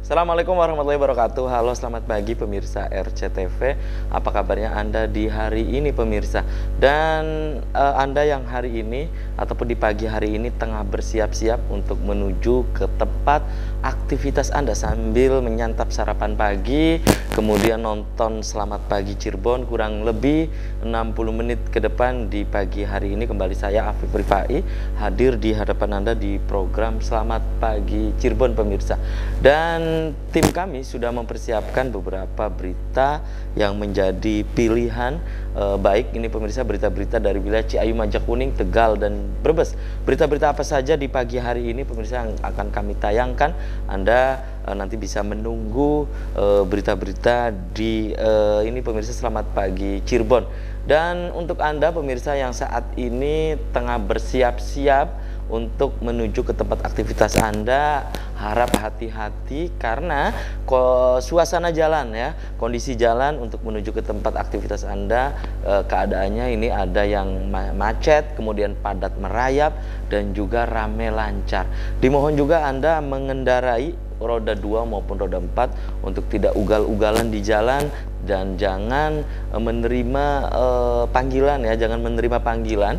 Assalamualaikum warahmatullahi wabarakatuh. Halo, selamat pagi pemirsa RCTV. Apa kabarnya Anda di hari ini pemirsa? Dan Anda yang hari ini ataupun di pagi hari ini tengah bersiap-siap untuk menuju ke tempat aktivitas Anda sambil menyantap sarapan pagi, kemudian nonton Selamat Pagi Cirebon kurang lebih 60 menit ke depan di pagi hari ini. Kembali saya Afif Rifai hadir di hadapan Anda di program Selamat Pagi Cirebon pemirsa. Dan tim kami sudah mempersiapkan beberapa berita yang menjadi pilihan, baik ini pemirsa berita-berita dari wilayah Ciayu, Majakuning, Tegal, dan Brebes. Berita-berita apa saja di pagi hari ini pemirsa yang akan kami tayangkan. Anda nanti bisa menunggu berita-berita di ini pemirsa Selamat Pagi Cirebon. Dan untuk Anda pemirsa yang saat ini tengah bersiap-siap untuk menuju ke tempat aktivitas Anda, harap hati-hati karena suasana jalan ya, kondisi jalan untuk menuju ke tempat aktivitas Anda, keadaannya ini ada yang macet, kemudian padat merayap, dan juga rame lancar. Dimohon juga Anda mengendarai roda 2 maupun roda 4 untuk tidak ugal-ugalan di jalan dan jangan menerima panggilan ya, jangan menerima panggilan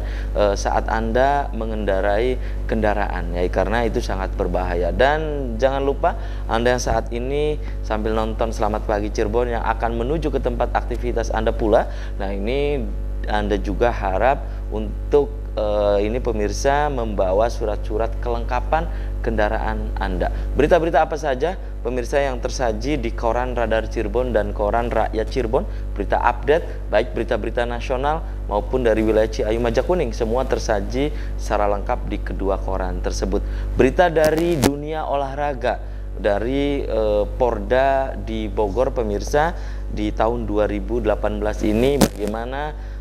saat Anda mengendarai kendaraan ya, karena itu sangat berbahaya. Dan jangan lupa Anda yang saat ini sambil nonton Selamat Pagi Cirebon yang akan menuju ke tempat aktivitas Anda pula. Nah, ini Anda juga harap untuk ini pemirsa membawa surat-surat kelengkapan kendaraan Anda. Berita-berita apa saja pemirsa yang tersaji di koran Radar Cirebon dan koran Rakyat Cirebon, berita update baik berita-berita nasional maupun dari wilayah Ciayu, Majakuning, semua tersaji secara lengkap di kedua koran tersebut. Berita dari dunia olahraga dari Porda di Bogor pemirsa, di tahun 2018 ini bagaimana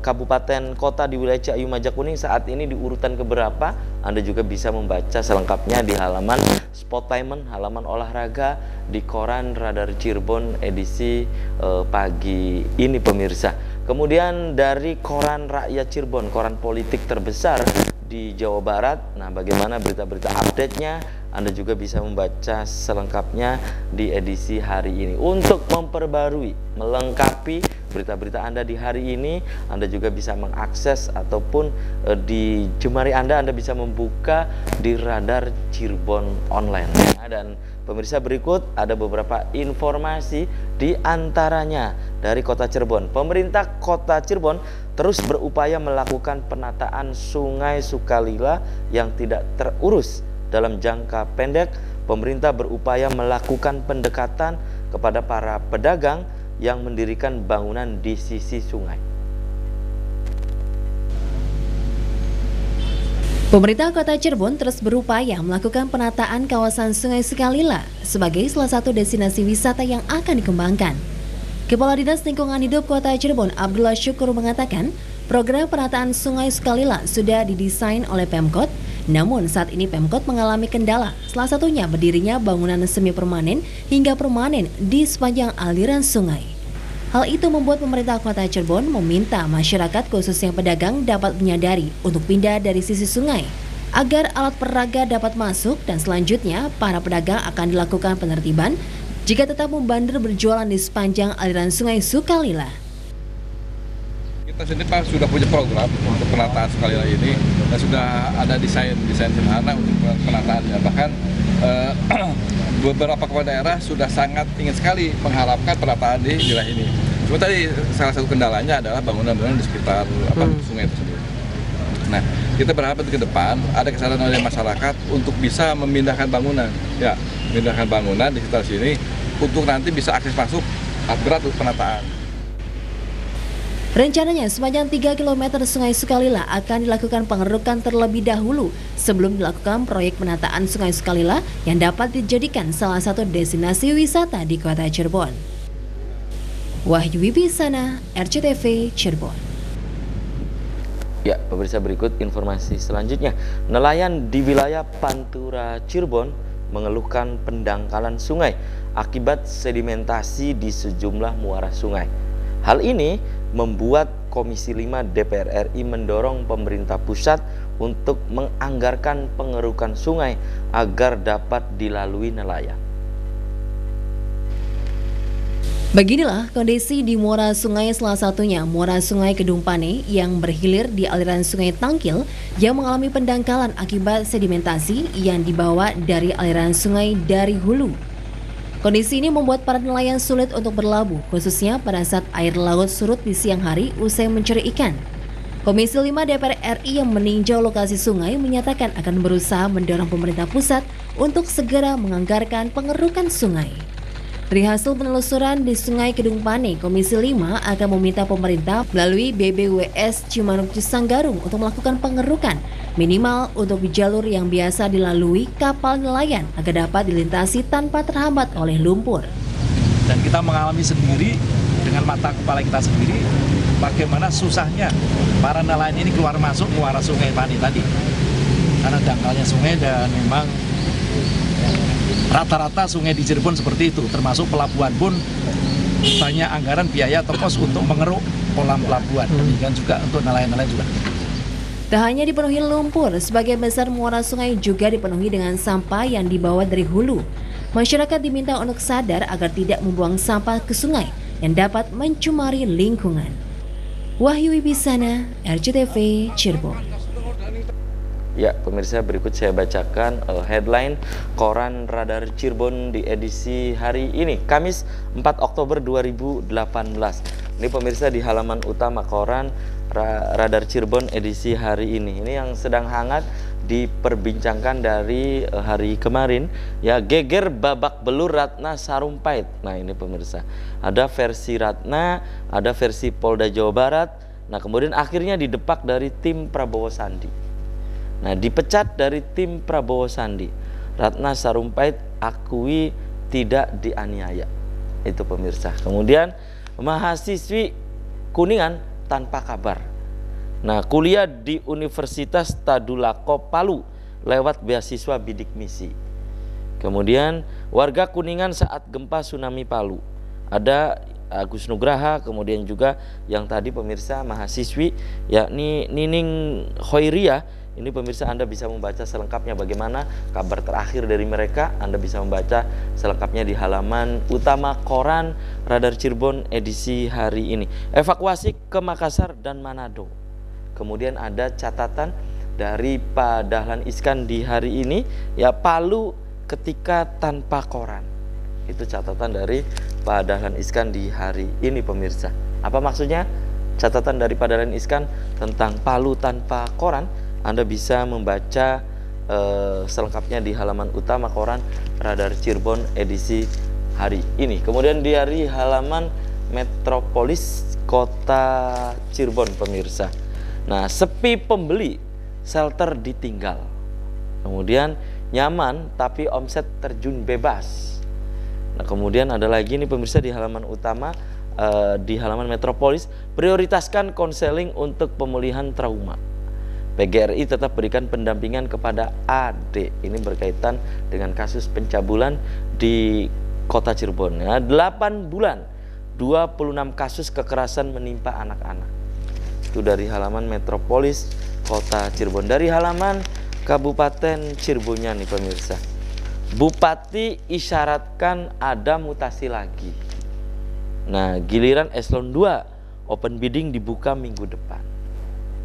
kabupaten kota di wilayah Ciayu, Majakuning saat ini di urutan keberapa. Anda juga bisa membaca selengkapnya di halaman Sportainment, halaman olahraga di koran Radar Cirebon edisi pagi ini pemirsa. Kemudian dari koran Rakyat Cirebon, koran politik terbesar di Jawa Barat. Nah, bagaimana berita-berita update-nya Anda juga bisa membaca selengkapnya di edisi hari ini. Untuk memperbarui, melengkapi berita-berita Anda di hari ini, Anda juga bisa mengakses ataupun di jemari Anda bisa membuka di Radar Cirebon online. Dan pemirsa, berikut ada beberapa informasi di antaranya dari Kota Cirebon. Pemerintah Kota Cirebon terus berupaya melakukan penataan Sungai Sukalila yang tidak terurus. Dalam jangka pendek, pemerintah berupaya melakukan pendekatan kepada para pedagang yang mendirikan bangunan di sisi sungai. Pemerintah Kota Cirebon terus berupaya melakukan penataan kawasan Sungai Sukalila sebagai salah satu destinasi wisata yang akan dikembangkan. Kepala Dinas Lingkungan Hidup Kota Cirebon, Abdullah Syukur, mengatakan program penataan Sungai Sukalila sudah didesain oleh Pemkot. Namun saat ini Pemkot mengalami kendala, salah satunya berdirinya bangunan semi permanen hingga permanen di sepanjang aliran sungai. Hal itu membuat pemerintah Kota Cirebon meminta masyarakat khususnya pedagang dapat menyadari untuk pindah dari sisi sungai agar alat peraga dapat masuk, dan selanjutnya para pedagang akan dilakukan penertiban jika tetap membandel berjualan di sepanjang aliran Sungai Sukalila. Kita sendiri Pak sudah punya program untuk penataan Sukalila ini dan sudah ada desain sederhana untuk penataannya. Bahkan beberapa kepala daerah sudah sangat ingin sekali mengharapkan penataan di wilayah ini. Cuma tadi salah satu kendalanya adalah bangunan-bangunan di sekitar sungai tersebut. Nah, kita berharap ke depan ada kesadaran dari masyarakat untuk bisa memindahkan bangunan, ya, memindahkan bangunan di sekitar sini untuk nanti bisa akses masuk berat untuk penataan. Rencananya sepanjang 3 km Sungai Sukalila akan dilakukan pengerukan terlebih dahulu sebelum dilakukan proyek penataan Sungai Sukalila yang dapat dijadikan salah satu destinasi wisata di Kota Cirebon. Wahyu Wibisana, RCTV Cirebon. Ya, pemirsa, berikut informasi selanjutnya. Nelayan di wilayah Pantura Cirebon mengeluhkan pendangkalan sungai akibat sedimentasi di sejumlah muara sungai. Hal ini membuat Komisi 5 DPR RI mendorong pemerintah pusat untuk menganggarkan pengerukan sungai agar dapat dilalui nelayan. Beginilah kondisi di muara sungai, salah satunya muara sungai Kedung Pane yang berhilir di aliran sungai Tangkil yang mengalami pendangkalan akibat sedimentasi yang dibawa dari aliran sungai dari hulu. Kondisi ini membuat para nelayan sulit untuk berlabuh, khususnya pada saat air laut surut di siang hari usai mencari ikan. Komisi 5 DPR RI yang meninjau lokasi sungai menyatakan akan berusaha mendorong pemerintah pusat untuk segera menganggarkan pengerukan sungai. Dari hasil penelusuran di Sungai Kedung Pane, Komisi 5 akan meminta pemerintah melalui BBWS Cimanuk Cisanggarung untuk melakukan pengerukan minimal untuk jalur yang biasa dilalui kapal nelayan agar dapat dilintasi tanpa terhambat oleh lumpur. Dan kita mengalami sendiri dengan mata kepala kita sendiri bagaimana susahnya para nelayan ini keluar masuk muara Sungai Pane tadi. Karena dangkalnya sungai dan memang rata-rata sungai di Cirebon seperti itu, termasuk pelabuhan pun banyak anggaran biaya atau kos untuk mengeruk kolam pelabuhan. Demikian juga untuk nelayan-nelayan juga. Tak hanya dipenuhi lumpur, sebagian besar muara sungai juga dipenuhi dengan sampah yang dibawa dari hulu. Masyarakat diminta untuk sadar agar tidak membuang sampah ke sungai yang dapat mencemari lingkungan. Wahyu Wibisana, RCTV, Cirebon. Ya, pemirsa, berikut saya bacakan headline Koran Radar Cirebon di edisi hari ini, Kamis 4 Oktober 2018. Ini pemirsa di halaman utama Koran Radar Cirebon edisi hari ini. Ini yang sedang hangat diperbincangkan dari hari kemarin, ya, geger babak belur Ratna Sarumpait. Nah, ini pemirsa, ada versi Ratna, ada versi Polda Jawa Barat. Nah, kemudian akhirnya didepak dari tim Prabowo Sandi. Nah, dipecat dari tim Prabowo Sandi. Ratna Sarumpait akui tidak dianiaya. Itu pemirsa. Kemudian mahasiswi Kuningan tanpa kabar. Nah, kuliah di Universitas Tadulako Palu lewat beasiswa bidik misi. Kemudian warga Kuningan saat gempa tsunami Palu. Ada Agus Nugraha, kemudian juga yang tadi pemirsa mahasiswi yakni Nining Khoiria. Ini pemirsa, Anda bisa membaca selengkapnya bagaimana kabar terakhir dari mereka. Anda bisa membaca selengkapnya di halaman utama Koran Radar Cirebon edisi hari ini. Evakuasi ke Makassar dan Manado. Kemudian ada catatan dari Pak Dahlan Iskan di hari ini, ya, Palu ketika tanpa koran. Itu catatan dari Pak Dahlan Iskan di hari ini pemirsa. Apa maksudnya catatan dari Pak Dahlan Iskan tentang Palu tanpa koran? Anda bisa membaca selengkapnya di halaman utama Koran Radar Cirebon edisi hari ini. Kemudian dari halaman Metropolis Kota Cirebon pemirsa. Nah, sepi pembeli, shelter ditinggal. Kemudian nyaman tapi omset terjun bebas. Nah, kemudian ada lagi nih pemirsa di halaman utama, di halaman Metropolis, prioritaskan konseling untuk pemulihan trauma. PGRI tetap berikan pendampingan kepada AD. Ini berkaitan dengan kasus pencabulan di Kota Cirebon. Ya, 8 bulan, 26 kasus kekerasan menimpa anak-anak. Itu dari halaman Metropolis Kota Cirebon. Dari halaman Kabupaten Cirebonnya nih pemirsa. Bupati isyaratkan ada mutasi lagi. Nah, giliran eselon 2 open bidding dibuka minggu depan.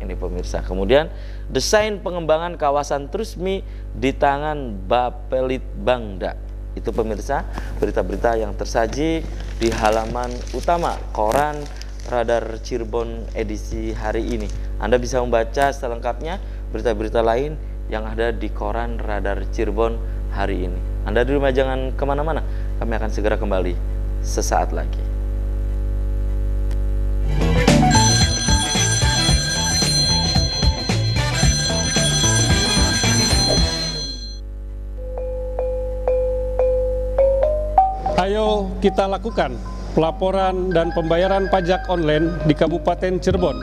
Ini pemirsa. Kemudian desain pengembangan kawasan Trusmi di tangan Bapelitbangda. Itu pemirsa berita-berita yang tersaji di halaman utama Koran Radar Cirebon edisi hari ini. Anda bisa membaca selengkapnya berita-berita lain yang ada di Koran Radar Cirebon hari ini. Anda di rumah jangan kemana-mana. Kami akan segera kembali sesaat lagi. Ayo kita lakukan pelaporan dan pembayaran pajak online di Kabupaten Cirebon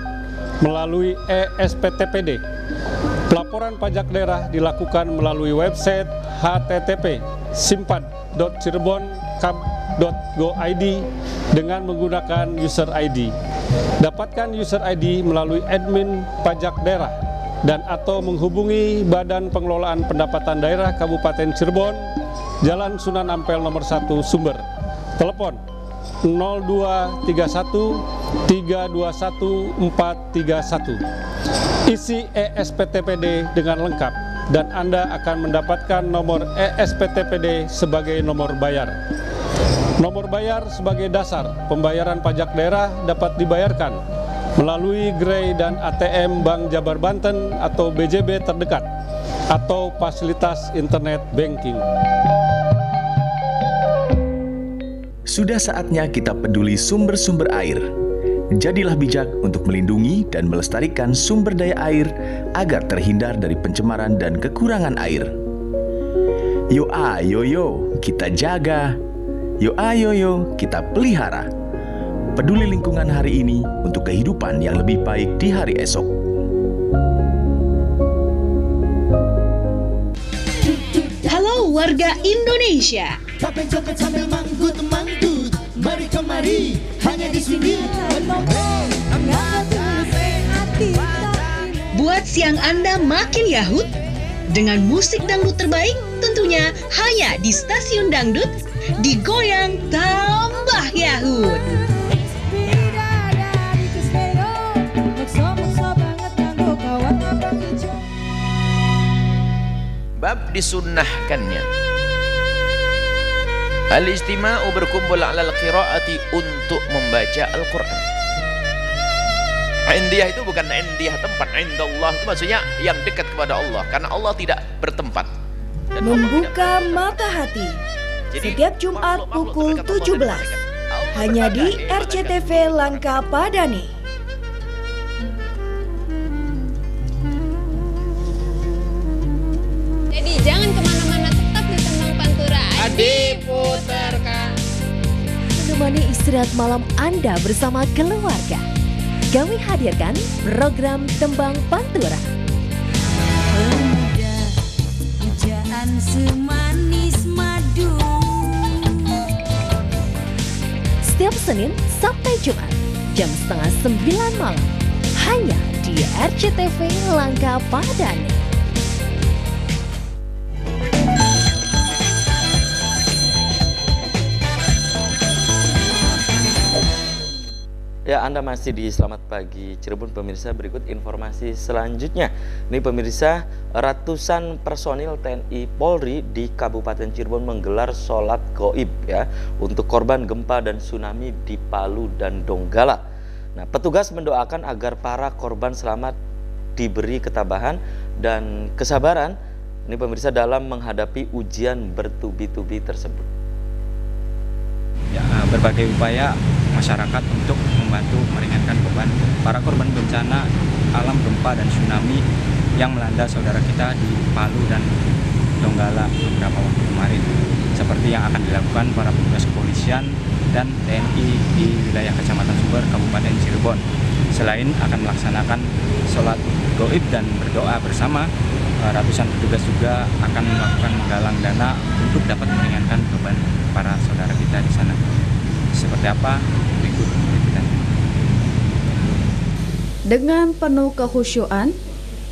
melalui e-SPTPD. Pelaporan pajak daerah dilakukan melalui website http://simpan.cirebon.kap.go.id dengan menggunakan user ID. Dapatkan user ID melalui admin pajak daerah dan atau menghubungi Badan Pengelolaan Pendapatan Daerah Kabupaten Cirebon, Jalan Sunan Ampel nomor 1 Sumber. Telepon 0231 321 431. Isi ESPTPD dengan lengkap dan Anda akan mendapatkan nomor ESPTPD sebagai nomor bayar. Nomor bayar sebagai dasar pembayaran pajak daerah dapat dibayarkan melalui gerai dan ATM Bank Jabar Banten atau BJB terdekat atau fasilitas internet banking. Sudah saatnya kita peduli sumber-sumber air. Jadilah bijak untuk melindungi dan melestarikan sumber daya air agar terhindar dari pencemaran dan kekurangan air. Yo kita jaga. Yo kita pelihara. Peduli lingkungan hari ini untuk kehidupan yang lebih baik di hari esok. Halo warga Indonesia. Joget sambil manggut, mari kemari, hanya di sini. Buat siang Anda makin yahut dengan musik dangdut terbaik, tentunya hanya di Stasiun Dangdut, digoyang tambah yahut. Bab disunnahkannya al-istima'u berkumpul ala al-qiraati untuk membaca Al-Quran. Indiyah itu bukan indiyah tempat, indallah itu maksudnya yang dekat kepada Allah, karena Allah tidak bertempat. Dan membuka mata hati. Jadi, setiap Jumat pukul 17 hanya di RCTV Langka Padani. Jadi jangan kemana-mana, tetap di Tembang Pantura. Diputarkan. Menemani istirahat malam Anda bersama keluarga. Kami hadirkan program Tembang Pantura. Pemuda, pujaan semanis madu. Setiap Senin sampai Jumat jam 8:30 malam hanya di RCTV Langka Padani. Ya, Anda masih di Selamat Pagi Cirebon, pemirsa. Berikut informasi selanjutnya. Ini pemirsa, ratusan personil TNI Polri di Kabupaten Cirebon menggelar sholat gaib ya untuk korban gempa dan tsunami di Palu dan Donggala. Nah, petugas mendoakan agar para korban selamat diberi ketabahan dan kesabaran. Ini pemirsa, dalam menghadapi ujian bertubi-tubi tersebut. Ya, berbagai upaya masyarakat untuk membantu meringankan beban para korban bencana alam gempa dan tsunami yang melanda saudara kita di Palu dan Donggala beberapa waktu kemarin, seperti yang akan dilakukan para petugas kepolisian dan TNI di wilayah Kecamatan Sumber, Kabupaten Cirebon. Selain akan melaksanakan sholat gaib dan berdoa bersama, ratusan petugas juga akan melakukan menggalang dana untuk dapat meringankan beban para saudara kita di sana. Seperti apa? Berikut liputannya. Dengan penuh kekhusyuan,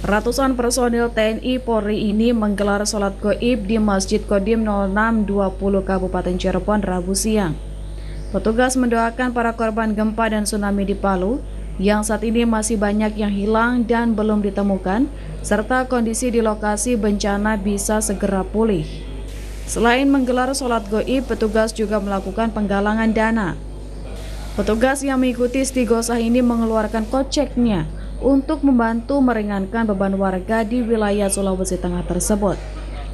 ratusan personil TNI Polri ini menggelar sholat gaib di Masjid Kodim 0620 Kabupaten Cirebon Rabu siang. Petugas mendoakan para korban gempa dan tsunami di Palu yang saat ini masih banyak yang hilang dan belum ditemukan, serta kondisi di lokasi bencana bisa segera pulih. Selain menggelar sholat gaib, petugas juga melakukan penggalangan dana. Petugas yang mengikuti istighosah ini mengeluarkan koceknya untuk membantu meringankan beban warga di wilayah Sulawesi Tengah tersebut.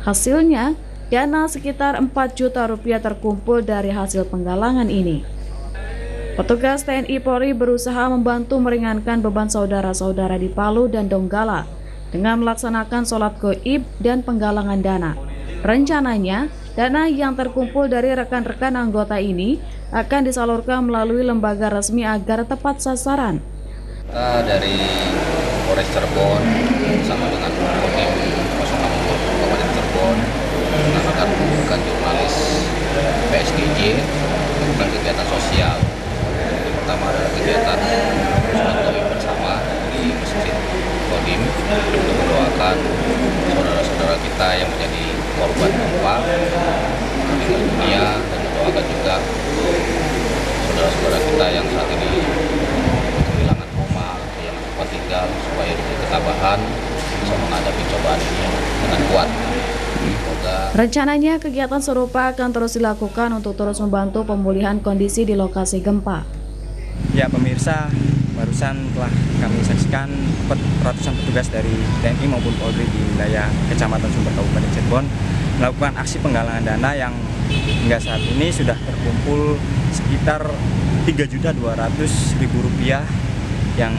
Hasilnya, dana sekitar 4 juta rupiah terkumpul dari hasil penggalangan ini. Petugas TNI Polri berusaha membantu meringankan beban saudara-saudara di Palu dan Donggala dengan melaksanakan sholat gaib dan penggalangan dana. Rencananya, dana yang terkumpul dari rekan-rekan anggota ini akan disalurkan melalui lembaga resmi agar tepat sasaran. Kita dari Polres Cirebon bersama dengan Kodim 06 Kabupaten Cirebon akan mengumpulkan jurnalis PSGJ melakukan kegiatan sosial. Yang pertama adalah kegiatan sholat gaib bersama di Masjid Kodim untuk mendoakan saudara-saudara kita yang menjadi korban gempa meninggal dunia, dan mendoakan juga kita yang saat ini kehilangan rumah, kehilangan tempat tinggal, supaya diberi ketabahan bisa menghadapi cobaan ini dengan kuat. Rencananya kegiatan serupa akan terus dilakukan untuk terus membantu pemulihan kondisi di lokasi gempa. Ya pemirsa, barusan telah kami saksikan ratusan petugas dari TNI maupun Polri di wilayah Kecamatan Sumber Kabupaten Cirebon melakukan aksi penggalangan dana yang hingga saat ini sudah terkumpul sekitar Rp3.200.000 yang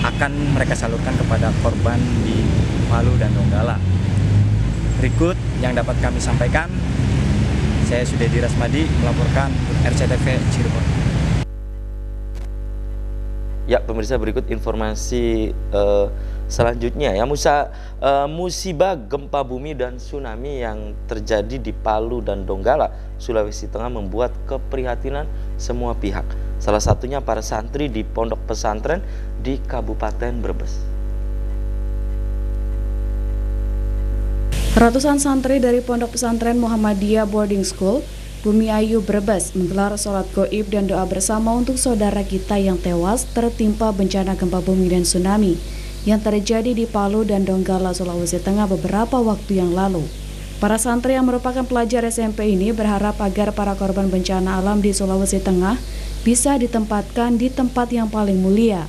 akan mereka salurkan kepada korban di Palu dan Donggala. Berikut yang dapat kami sampaikan, saya Sudedi Rasmadi melaporkan untuk RCTV Cirebon. Ya pemirsa, berikut informasi selanjutnya ya, musibah gempa bumi dan tsunami yang terjadi di Palu dan Donggala, Sulawesi Tengah membuat keprihatinan semua pihak. Salah satunya para santri di pondok pesantren di Kabupaten Brebes. Ratusan santri dari Pondok Pesantren Muhammadiyah Boarding School, Bumi Ayu Brebes menggelar sholat gaib dan doa bersama untuk saudara kita yang tewas tertimpa bencana gempa bumi dan tsunami yang terjadi di Palu dan Donggala, Sulawesi Tengah beberapa waktu yang lalu. Para santri yang merupakan pelajar SMP ini berharap agar para korban bencana alam di Sulawesi Tengah bisa ditempatkan di tempat yang paling mulia.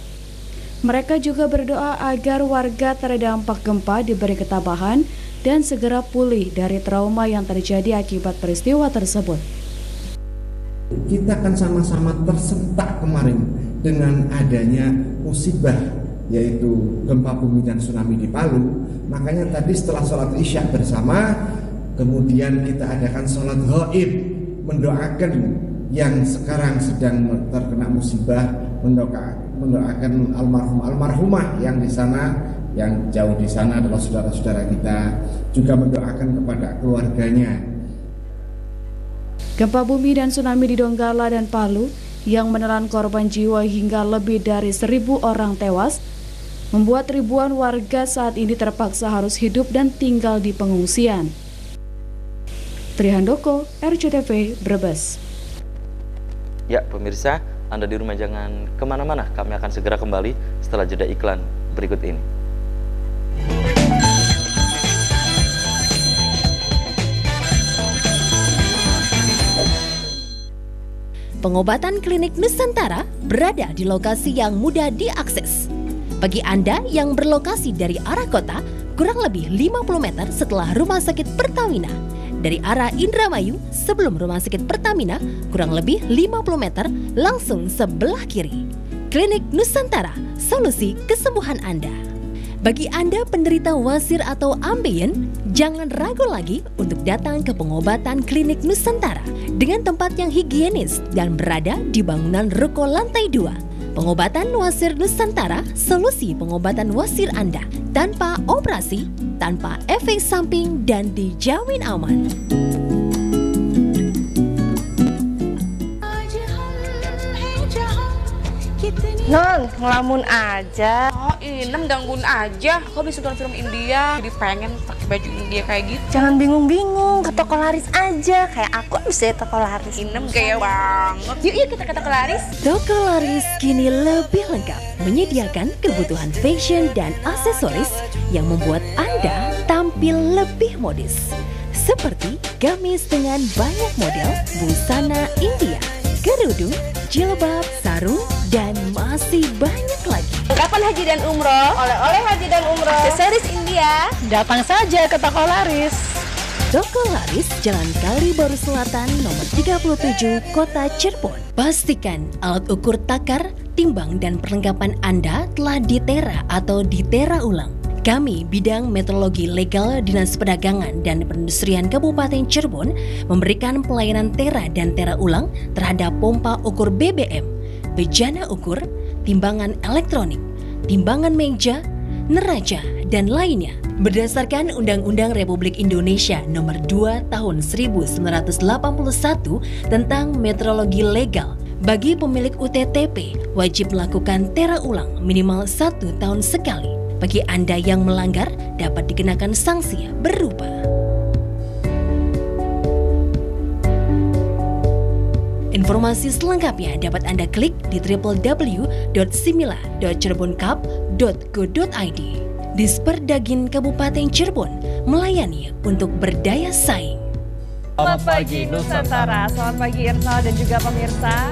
Mereka juga berdoa agar warga terdampak gempa diberi ketabahan dan segera pulih dari trauma yang terjadi akibat peristiwa tersebut. Kita kan sama-sama tersentak kemarin dengan adanya musibah, yaitu gempa bumi dan tsunami di Palu. Makanya tadi setelah sholat Isya bersama, kemudian kita adakan sholat gaib, mendoakan yang sekarang sedang terkena musibah, mendoakan almarhumah yang di sana, yang jauh di sana adalah saudara-saudara kita, juga mendoakan kepada keluarganya. Gempa bumi dan tsunami di Donggala dan Palu yang menelan korban jiwa hingga lebih dari 1.000 orang tewas membuat ribuan warga saat ini terpaksa harus hidup dan tinggal di pengungsian. Trihandoko, RCTV, Brebes. Ya pemirsa, Anda di rumah jangan kemana-mana, kami akan segera kembali setelah jeda iklan berikut ini. Pengobatan Klinik Nusantara berada di lokasi yang mudah diakses. Bagi Anda yang berlokasi dari arah kota, kurang lebih 50 meter setelah Rumah Sakit Pertamina. Dari arah Indramayu, sebelum Rumah Sakit Pertamina, kurang lebih 50 meter langsung sebelah kiri. Klinik Nusantara, solusi kesembuhan Anda. Bagi Anda penderita wasir atau ambeien, jangan ragu lagi untuk datang ke pengobatan Klinik Nusantara dengan tempat yang higienis dan berada di bangunan ruko lantai 2. Pengobatan wasir Nusantara, solusi pengobatan wasir Anda tanpa operasi, tanpa efek samping dan dijamin aman. Non, ngelamun aja. Oh, Inem gangguin aja. Kok bisa nonton film India? Jadi pengen pakai baju India kayak gitu. Jangan bingung-bingung, ke toko laris aja. Kayak aku bisa toko laris. Inem gaya banget. Yuk kita ke toko laris. Toko laris kini lebih lengkap, menyediakan kebutuhan fashion dan aksesoris yang membuat Anda tampil lebih modis. Seperti gamis dengan banyak model, busana India, kerudung, jilbab, sarung, dan masih banyak lagi. Kapan haji dan umroh? Oleh-oleh haji dan umroh. Aksesoris India. Datang saja ke toko laris. Toko laris Jalan Kali Baru Selatan nomor 37 Kota Cirebon. Pastikan alat ukur takar, timbang dan perlengkapan Anda telah ditera atau ditera ulang. Kami bidang metrologi legal Dinas Perdagangan dan Perindustrian Kabupaten Cirebon memberikan pelayanan tera dan tera ulang terhadap pompa ukur BBM, bejana ukur, timbangan elektronik, timbangan meja, neraca, dan lainnya. Berdasarkan Undang-Undang Republik Indonesia Nomor 2 Tahun 1981 tentang metrologi legal, bagi pemilik UTTP wajib melakukan tera ulang minimal 1 tahun sekali. Bagi Anda yang melanggar dapat dikenakan sanksi berupa Informasi selengkapnya dapat Anda klik di www.simila.cireboncup.go.id. Disperdagin Kabupaten Cirebon melayani untuk berdaya saing. Selamat pagi Nusantara, selamat pagi Irsal dan juga pemirsa.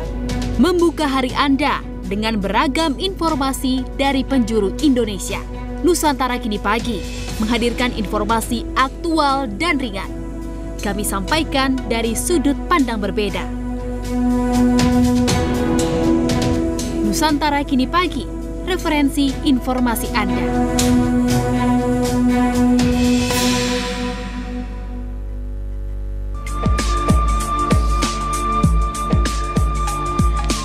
Membuka hari Anda dengan beragam informasi dari penjuru Indonesia. Nusantara Kini Pagi menghadirkan informasi aktual dan ringan. Kami sampaikan dari sudut pandang berbeda. Nusantara Kini Pagi, referensi informasi Anda.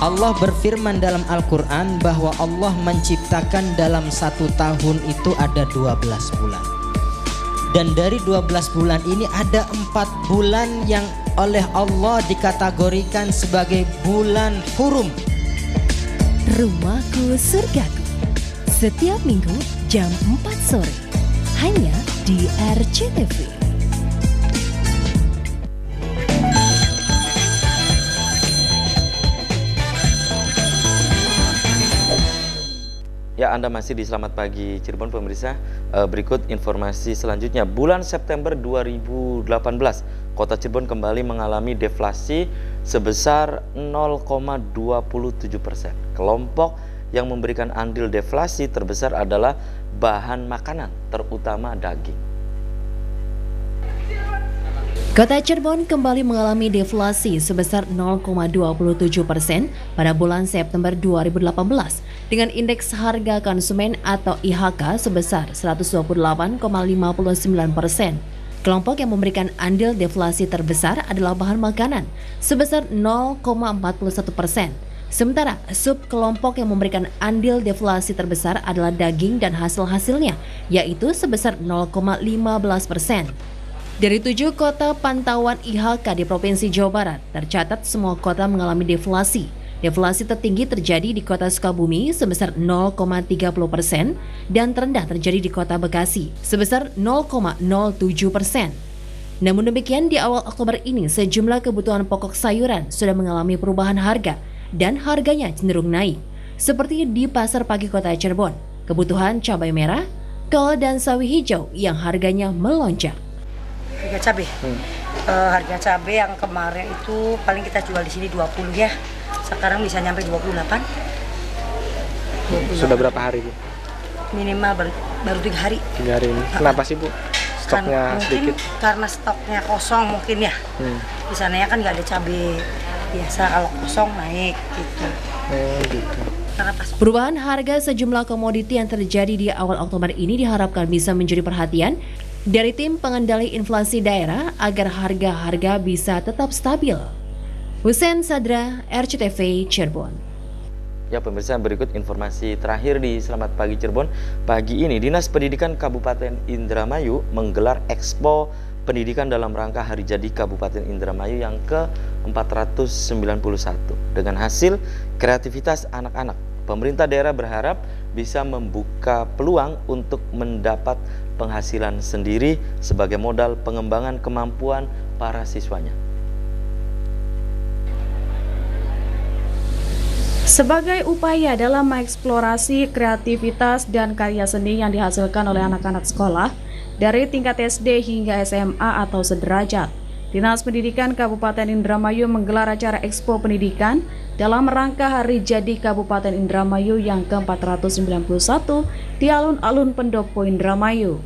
Allah berfirman dalam Al-Quran bahwa Allah menciptakan dalam 1 tahun itu ada 12 bulan. Dan dari 12 bulan ini ada 4 bulan yang oleh Allah dikategorikan sebagai bulan hurum. Rumahku Surgaku, setiap minggu jam 4 sore, hanya di RCTV. Ya, Anda masih di Selamat Pagi Cirebon pemirsa. Berikut informasi selanjutnya. Bulan September 2018, Kota Cirebon kembali mengalami deflasi sebesar 0,27%. Kelompok yang memberikan andil deflasi terbesar adalah bahan makanan, terutama daging. Kota Cirebon kembali mengalami deflasi sebesar 0,27% pada bulan September 2018 dengan indeks harga konsumen atau IHK sebesar 128,59%. Kelompok yang memberikan andil deflasi terbesar adalah bahan makanan sebesar 0,41%. Sementara subkelompok yang memberikan andil deflasi terbesar adalah daging dan hasil-hasilnya, yaitu sebesar 0,15%. Dari 7 kota pantauan IHK di Provinsi Jawa Barat, tercatat semua kota mengalami deflasi. Deflasi tertinggi terjadi di Kota Sukabumi sebesar 0,30% dan terendah terjadi di Kota Bekasi sebesar 0,07%. Namun demikian, di awal Oktober ini sejumlah kebutuhan pokok sayuran sudah mengalami perubahan harga dan harganya cenderung naik. Seperti di Pasar Pagi Kota Cirebon, kebutuhan cabai merah, kol dan sawi hijau yang harganya melonjak. Harga cabai, harga cabai yang kemarin itu paling kita jual di sini 20 ya, sekarang bisa nyampe 28. Sudah berapa hari Bu? Minimal baru 3 hari. 3 hari ini. Kenapa sih Bu? Stoknya sedikit? Karena stoknya kosong mungkin ya. Di sana ya kan nggak ada cabai biasa, kalau kosong naik gitu. Gitu. Perubahan harga sejumlah komoditi yang terjadi di awal Oktober ini diharapkan bisa menjadi perhatian dari tim pengendali inflasi daerah agar harga-harga bisa tetap stabil. Husein Sadra, RCTV Cirebon. Ya pemirsa, berikut informasi terakhir di Selamat Pagi Cirebon. Pagi ini Dinas Pendidikan Kabupaten Indramayu menggelar Expo Pendidikan dalam rangka Hari Jadi Kabupaten Indramayu yang ke-491. Dengan hasil kreativitas anak-anak, pemerintah daerah berharap bisa membuka peluang untuk mendapat penghasilan sendiri sebagai modal pengembangan kemampuan para siswanya. Sebagai upaya dalam mengeksplorasi kreativitas dan karya seni yang dihasilkan oleh anak-anak sekolah dari tingkat SD hingga SMA atau sederajat, Dinas Pendidikan Kabupaten Indramayu menggelar acara Expo Pendidikan dalam rangka Hari Jadi Kabupaten Indramayu yang ke-491 di alun-alun Pendopo Indramayu.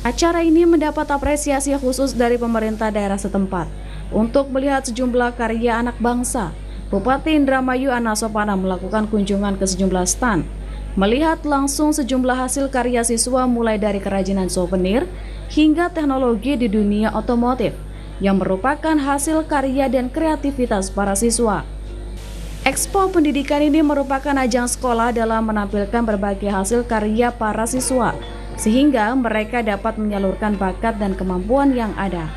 Acara ini mendapat apresiasi khusus dari pemerintah daerah setempat untuk melihat sejumlah karya anak bangsa. Bupati Indramayu Ana Sopana melakukan kunjungan ke sejumlah stand, melihat langsung sejumlah hasil karya siswa mulai dari kerajinan souvenir hingga teknologi di dunia otomotif yang merupakan hasil karya dan kreativitas para siswa. Expo Pendidikan ini merupakan ajang sekolah dalam menampilkan berbagai hasil karya para siswa, sehingga mereka dapat menyalurkan bakat dan kemampuan yang ada.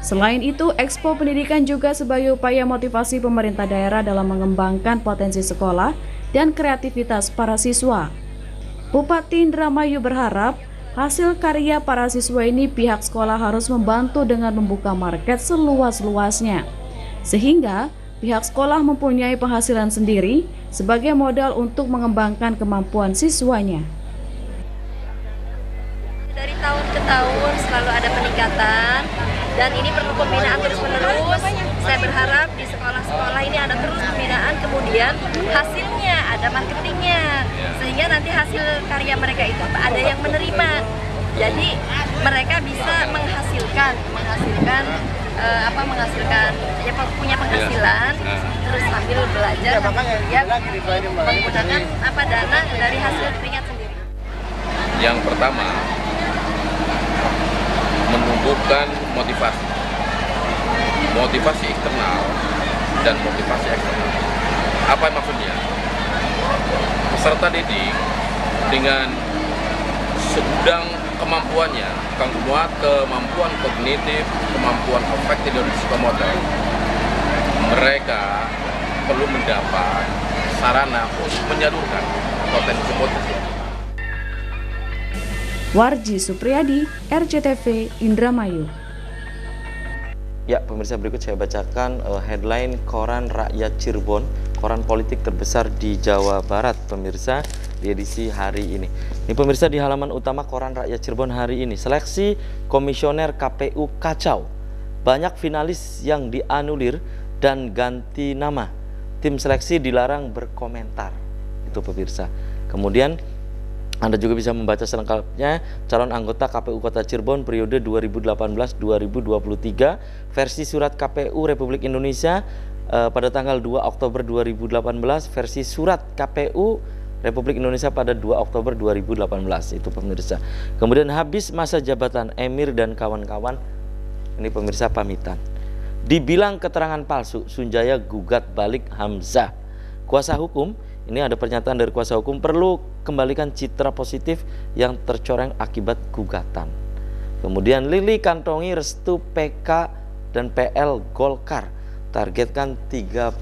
Selain itu, Expo Pendidikan juga sebagai upaya motivasi pemerintah daerah dalam mengembangkan potensi sekolah dan kreativitas para siswa. Bupati Indramayu berharap hasil karya para siswa ini pihak sekolah harus membantu dengan membuka market seluas-luasnya, sehingga pihak sekolah mempunyai penghasilan sendiri sebagai modal untuk mengembangkan kemampuan siswanya. Dari tahun ke tahun selalu ada peningkatan dan ini perlu pembinaan terus-menerus. Saya berharap di sekolah-sekolah ini ada terus pembinaan, kemudian hasilnya ada marketingnya, sehingga nanti hasil karya mereka itu ada yang menerima. Jadi mereka bisa menghasilkan ya punya penghasilan, terus sambil belajar, kemudian menggunakan dana dari hasil keringat sendiri. Yang pertama, menumbuhkan motivasi internal dan motivasi eksternal. Apa maksudnya? Peserta didik dengan sedang kemampuannya, kemampuan kognitif, kemampuan afektif dan psikomotor, mereka perlu mendapat sarana untuk menyalurkan potensi. Warji Supriyadi, RCTV, Indramayu. Ya, pemirsa, berikut saya bacakan headline Koran Rakyat Cirebon, koran politik terbesar di Jawa Barat, pemirsa, di edisi hari ini. Ini pemirsa di halaman utama Koran Rakyat Cirebon hari ini. Seleksi komisioner KPU kacau. Banyak finalis yang dianulir dan ganti nama. Tim seleksi dilarang berkomentar. Itu pemirsa. Kemudian Anda juga bisa membaca selengkapnya calon anggota KPU Kota Cirebon periode 2018-2023 versi surat KPU Republik Indonesia pada tanggal 2 Oktober 2018 versi surat KPU Republik Indonesia pada 2 Oktober 2018 itu pemirsa. Kemudian habis masa jabatan Emir dan kawan-kawan, ini pemirsa pamitan. Dibilang keterangan palsu, Sunjaya gugat balik Hamzah. Kuasa hukum, ini ada pernyataan dari kuasa hukum, perlu kembalikan citra positif yang tercoreng akibat gugatan. Kemudian Lili kantongi restu PK dan PL Golkar, targetkan 30.000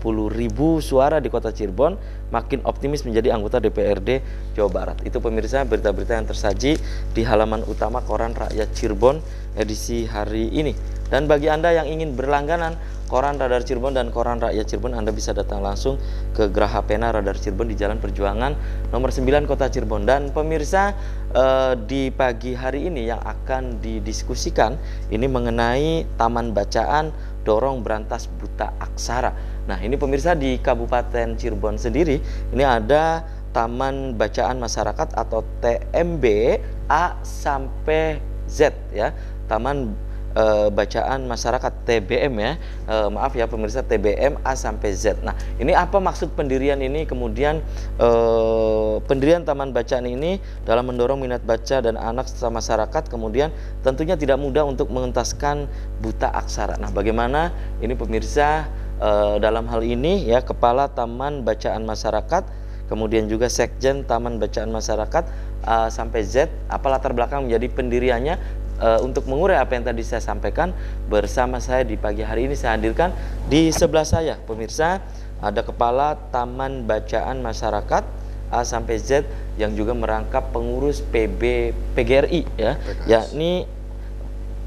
suara di Kota Cirebon, makin optimis menjadi anggota DPRD Jawa Barat. Itu pemirsa berita-berita yang tersaji di halaman utama Koran Rakyat Cirebon edisi hari ini. Dan bagi Anda yang ingin berlangganan Koran Radar Cirebon dan Koran Rakyat Cirebon, Anda bisa datang langsung ke Geraha Pena Radar Cirebon di Jalan Perjuangan nomor 9 Kota Cirebon. Dan pemirsa, di pagi hari ini yang akan didiskusikan ini mengenai Taman Bacaan Dorong Berantas Buta Aksara. Nah, ini pemirsa di Kabupaten Cirebon sendiri ini ada Taman Bacaan Masyarakat atau TMB A sampai Z ya. Taman Bacaan Masyarakat TBM ya, maaf ya pemirsa, TBM A sampai Z. Nah, ini apa maksud pendirian ini? Kemudian pendirian Taman Bacaan ini dalam mendorong minat baca dan anak serta masyarakat, kemudian tentunya tidak mudah untuk mengentaskan buta aksara. Nah, bagaimana ini pemirsa dalam hal ini ya, Kepala Taman Bacaan Masyarakat, kemudian juga Sekjen Taman Bacaan Masyarakat A sampai Z, apa latar belakang menjadi pendiriannya? Untuk mengurai apa yang tadi saya sampaikan, bersama saya di pagi hari ini saya hadirkan di sebelah saya pemirsa ada Kepala Taman Bacaan Masyarakat A sampai Z yang juga merangkap pengurus PGRI ya, yakni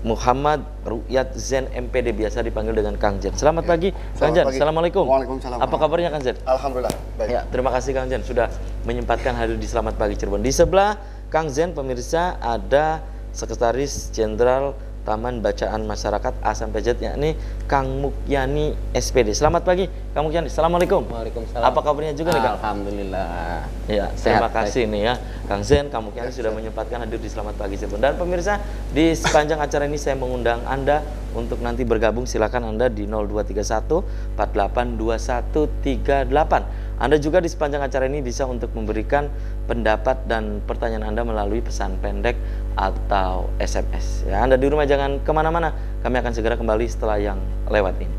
Muhammad Ru'yat Zen MPD, biasa dipanggil dengan Kang Zen. Selamat pagi Kang Zen. Assalamualaikum. Waalaikumsalam. Apa kabarnya Kang Zen? Alhamdulillah baik. Ya, terima kasih Kang Zen sudah menyempatkan hadir di Selamat Pagi Cirebon. Di sebelah Kang Zen pemirsa ada Sekretaris Jenderal Taman Bacaan Masyarakat A sampai Z, yakni Kang Mukyani SPD. Selamat pagi Kang Mukyani. Assalamualaikum. Waalaikumsalam. Apa kabarnya juga nih Kang? Alhamdulillah. Ya, terima kasih nih ya Kang Zen, Kang Mukyani sudah menyempatkan hadir di Selamat Pagi Cirebon. Dan pemirsa, di sepanjang acara ini saya mengundang Anda untuk nanti bergabung. Silakan Anda di 0231 482138. Anda juga di sepanjang acara ini bisa untuk memberikan pendapat dan pertanyaan Anda melalui pesan pendek atau SMS. Ya, Anda di rumah jangan kemana-mana. Kami akan segera kembali setelah yang lewat ini.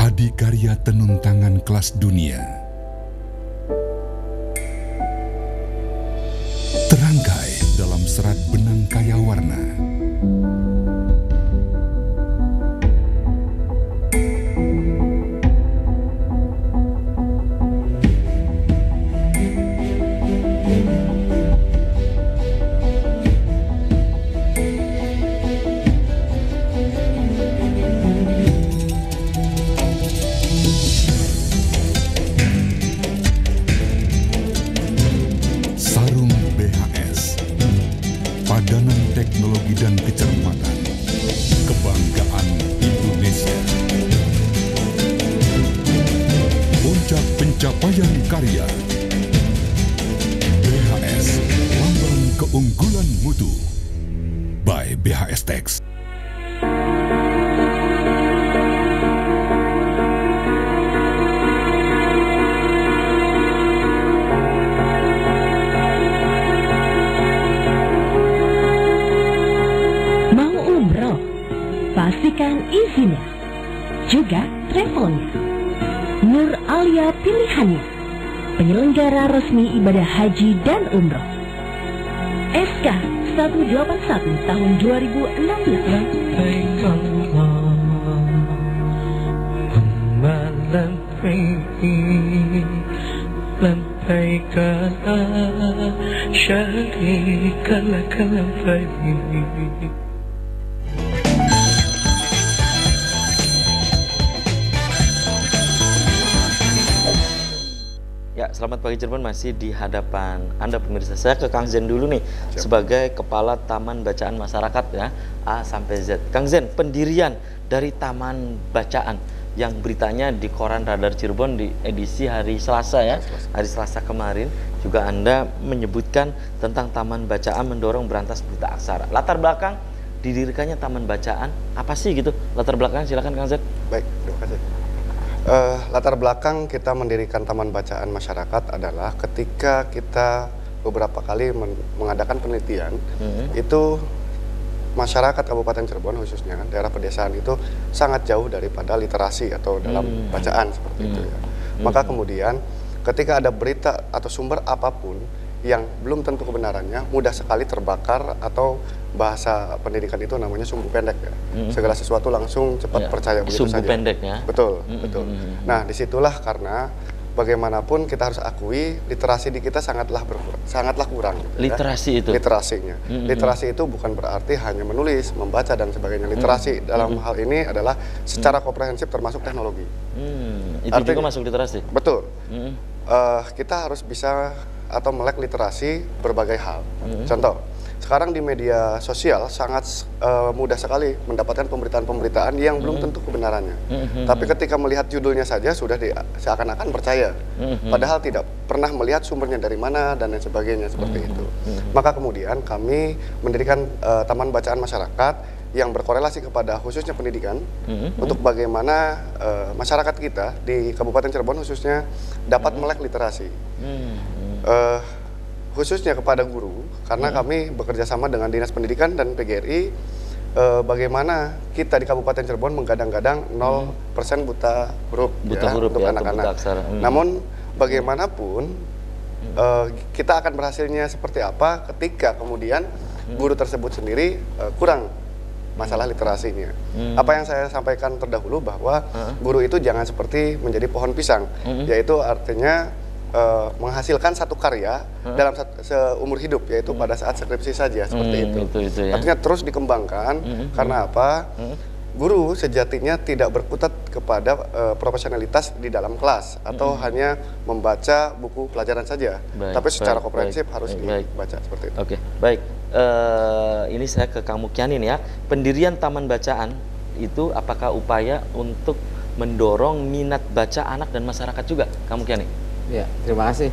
Adikarya tenun tangan kelas dunia terangkai dalam serat benang kaya warna. teknologi dan kecermatan. Kebanggaan Indonesia. Puncak pencapaian karya. BHS, lambang keunggulan mutu. By BHS Tax. Pastikan izinnya, juga travelnya. Nur Alia pilihannya, penyelenggara resmi ibadah haji dan umroh. SK 181 tahun 2016. Ya, selamat pagi Cirebon, masih di hadapan Anda pemirsa. Saya ke Kang Zen dulu nih, sebagai Kepala Taman Bacaan Masyarakat ya, A sampai Z. Kang Zen, pendirian dari Taman Bacaan yang beritanya di koran Radar Cirebon di edisi hari Selasa ya, hari Selasa kemarin juga Anda menyebutkan tentang Taman Bacaan mendorong berantas buta aksara. Latar belakang didirikannya Taman Bacaan apa sih gitu? Latar belakang silakan Kang Zen. Baik, terima kasih. Latar belakang kita mendirikan Taman Bacaan Masyarakat adalah ketika kita beberapa kali mengadakan penelitian, itu masyarakat Kabupaten Cirebon khususnya daerah pedesaan itu sangat jauh daripada literasi atau dalam bacaan seperti itu ya. Maka kemudian ketika ada berita atau sumber apapun yang belum tentu kebenarannya mudah sekali terbakar, atau bahasa pendidikan itu namanya sumbu pendek ya. Segala sesuatu langsung cepat percaya begitu sumbu saja. Pendeknya. Betul, betul. Nah, disitulah karena bagaimanapun kita harus akui literasi di kita sangatlah kurang. Gitu, literasi ya. itu? Literasinya. Literasi itu bukan berarti hanya menulis, membaca dan sebagainya. Literasi dalam hal ini adalah secara komprehensif termasuk teknologi. Itu juga masuk literasi? Betul. Kita harus bisa atau melek literasi berbagai hal. Contoh, sekarang di media sosial sangat mudah sekali mendapatkan pemberitaan-pemberitaan yang belum tentu kebenarannya. Tapi ketika melihat judulnya saja sudah seakan-akan percaya. Padahal tidak pernah melihat sumbernya dari mana dan lain sebagainya seperti itu. Maka kemudian kami mendirikan Taman Bacaan Masyarakat yang berkorelasi kepada khususnya pendidikan, untuk bagaimana masyarakat kita di Kabupaten Cirebon khususnya dapat melek literasi. Khususnya kepada guru, karena kami bekerja sama dengan Dinas Pendidikan dan PGRI, bagaimana kita di Kabupaten Cirebon menggadang-gadang 0% buta huruf untuk anak-anak. Namun bagaimanapun kita akan berhasilnya seperti apa ketika kemudian guru tersebut sendiri kurang masalah literasinya. Apa yang saya sampaikan terdahulu bahwa guru itu jangan seperti menjadi pohon pisang, yaitu artinya menghasilkan satu karya dalam seumur hidup, yaitu pada saat skripsi saja seperti itu ya. Artinya terus dikembangkan. Karena apa? Guru sejatinya tidak berkutat kepada profesionalitas di dalam kelas atau hanya membaca buku pelajaran saja, tapi secara komprehensif harus dibaca seperti itu. Oke, baik. Ini saya ke Kang Mukyanin ya. Pendirian Taman Bacaan itu apakah upaya untuk mendorong minat baca anak dan masyarakat juga, Kang Mukyanin? Ya, terima kasih.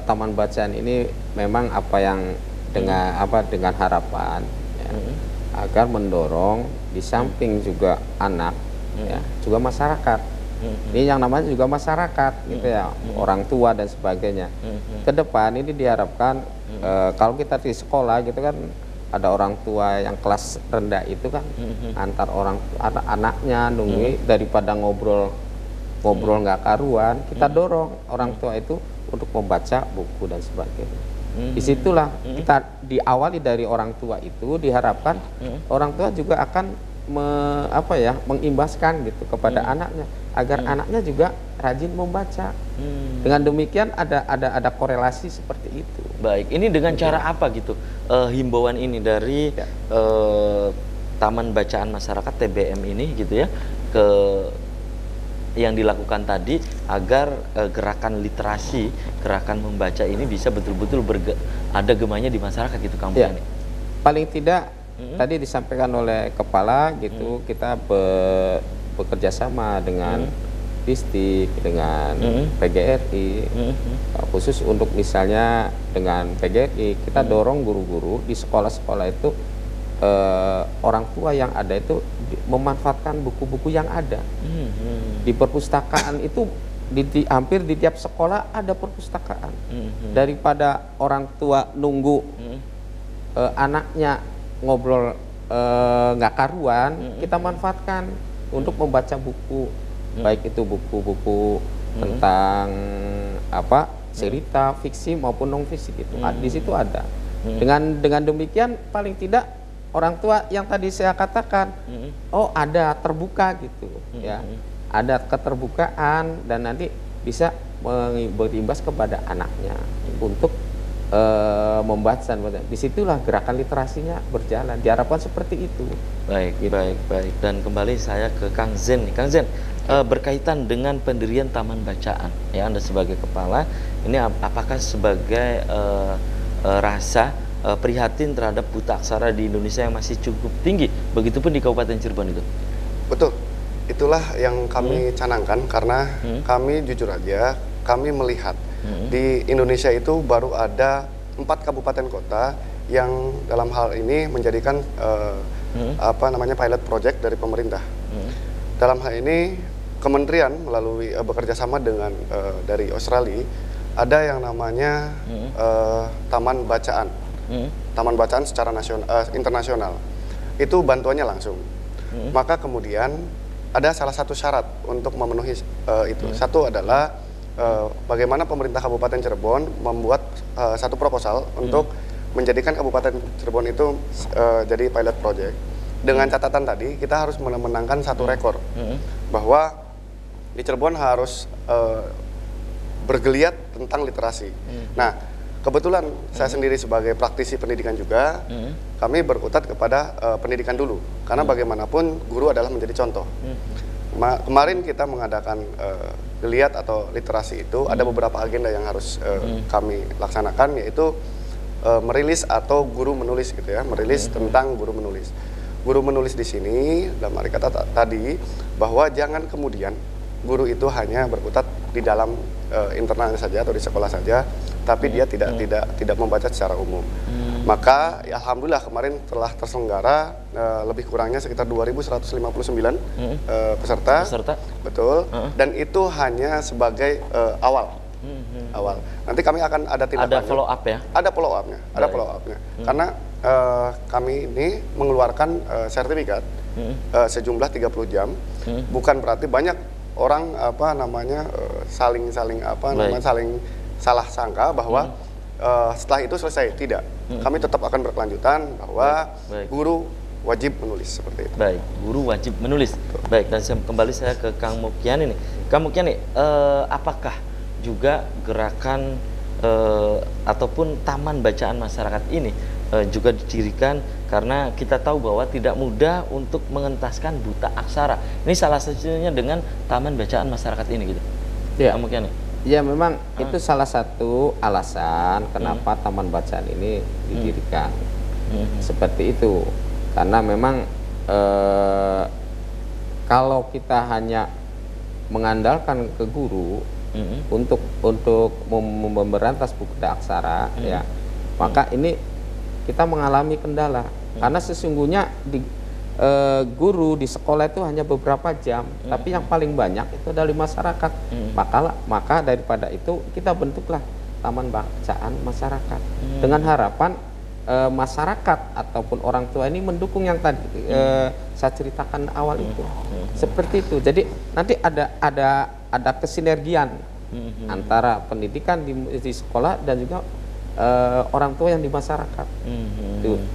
Taman Bacaan ini memang apa yang dengan harapan ya, agar mendorong di samping juga anak ya, juga masyarakat. Ini yang namanya juga masyarakat gitu ya, orang tua dan sebagainya. Ke depan ini diharapkan kalau kita di sekolah gitu kan ada orang tua yang kelas rendah itu kan antar anaknya nunggu daripada ngobrol nggak karuan, kita dorong orang tua itu untuk membaca buku dan sebagainya. Disitulah kita diawali dari orang tua itu, diharapkan orang tua juga akan mengimbaskan gitu kepada anaknya agar anaknya juga rajin membaca. Dengan demikian ada korelasi seperti itu. Baik, ini dengan cara apa gitu himbauan ini dari Taman Bacaan Masyarakat TBM ini gitu ya, ke yang dilakukan tadi agar gerakan literasi, gerakan membaca ini bisa betul-betul ada gemanya di masyarakat gitu, Kang Mukyanin? paling tidak tadi disampaikan oleh kepala gitu, kita bekerja sama dengan Disdik, dengan PGRI, khusus untuk misalnya dengan PGRI kita dorong guru-guru di sekolah-sekolah itu, orang tua yang ada itu memanfaatkan buku-buku yang ada di perpustakaan itu. Hampir di tiap sekolah ada perpustakaan. Daripada orang tua nunggu anaknya ngobrol nggak karuan, kita manfaatkan untuk membaca buku, baik itu buku-buku tentang apa, cerita, fiksi maupun non fiksi gitu. Di situ ada. Dengan demikian paling tidak orang tua yang tadi saya katakan, oh ada terbuka gitu ya, ada keterbukaan dan nanti bisa berimbas kepada anaknya untuk membaca. Disitulah gerakan literasinya berjalan. Diharapkan seperti itu. Baik. Dan kembali saya ke Kang Zen. Kang Zen, berkaitan dengan pendirian Taman Bacaan, ya Anda sebagai kepala, ini apakah sebagai rasa prihatin terhadap buta aksara di Indonesia yang masih cukup tinggi, begitupun di Kabupaten Cirebon itu? Betul, itulah yang kami canangkan karena kami jujur aja, kami melihat di Indonesia itu baru ada 4 kabupaten kota yang dalam hal ini menjadikan pilot project dari pemerintah. Dalam hal ini kementerian melalui bekerja sama dengan dari Australia ada yang namanya Taman Bacaan. Taman Bacaan secara internasional. Itu bantuannya langsung. Maka kemudian ada salah satu syarat untuk memenuhi itu. Satu adalah bagaimana pemerintah Kabupaten Cirebon membuat satu proposal untuk menjadikan Kabupaten Cirebon itu jadi pilot project. Dengan catatan tadi kita harus menangkan satu rekor bahwa di Cirebon harus bergeliat tentang literasi. Nah, kebetulan saya sendiri sebagai praktisi pendidikan juga, kami berkutat kepada pendidikan dulu, karena bagaimanapun guru adalah menjadi contoh. Kemarin kita mengadakan geliat atau literasi itu, ada beberapa agenda yang harus kami laksanakan, yaitu merilis atau guru menulis gitu ya, merilis tentang guru menulis. Guru menulis di sini dalam arti kata tadi bahwa jangan kemudian guru itu hanya berkutat di dalam internal saja atau di sekolah saja, tapi dia tidak membaca secara umum. Maka ya, alhamdulillah kemarin telah terselenggara lebih kurangnya sekitar 2.159 peserta. Betul. Dan itu hanya sebagai awal. Nanti kami akan ada tindak lanjut. Follow up ya? Ada follow up-nya. Ada follow up-nya. Karena kami ini mengeluarkan sertifikat sejumlah 30 jam. Bukan berarti banyak orang saling salah sangka bahwa setelah itu selesai. Tidak. Kami tetap akan berkelanjutan bahwa guru wajib menulis seperti itu. Baik, guru wajib menulis. Baik, dan kembali saya ke Kang Mukian ini. Kang Mukian nih, apakah juga gerakan ataupun taman bacaan masyarakat ini juga didirikan karena kita tahu bahwa tidak mudah untuk mengentaskan buta aksara. Ini salah satunya dengan taman bacaan masyarakat ini gitu. Ya, mungkin. Ya memang itu salah satu alasan kenapa taman bacaan ini didirikan. Seperti itu. Karena memang kalau kita hanya mengandalkan ke guru untuk memberantas buta aksara ya, maka ini kita mengalami kendala karena sesungguhnya guru di sekolah itu hanya beberapa jam, tapi yang paling banyak itu dari masyarakat. Maka daripada itu kita bentuklah taman bacaan masyarakat dengan harapan masyarakat ataupun orang tua ini mendukung yang tadi saya ceritakan awal itu. Seperti itu. Jadi nanti ada kesinergian antara pendidikan di sekolah dan juga orang tua yang di masyarakat.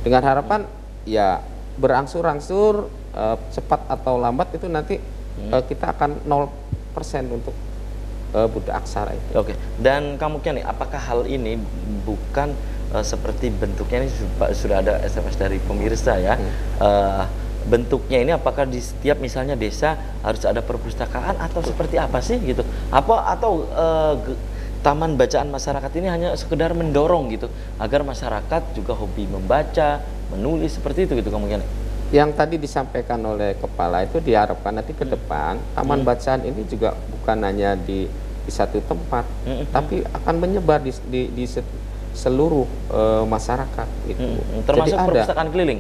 Dengan harapan ya berangsur-angsur cepat atau lambat itu nanti kita akan 0% untuk buta aksara itu. Oke. Dan kamu nih, apakah hal ini bukan seperti bentuknya ini sudah ada SMS dari pemirsa ya? Bentuknya ini apakah di setiap misalnya desa harus ada perpustakaan atau seperti apa sih gitu? Atau taman bacaan masyarakat ini hanya sekedar mendorong gitu agar masyarakat juga hobi membaca, menulis seperti itu gitu kemungkinan. Yang tadi disampaikan oleh kepala itu diharapkan nanti ke depan taman bacaan ini juga bukan hanya di satu tempat, tapi akan menyebar di seluruh masyarakat itu. Termasuk jadi perpustakaan keliling.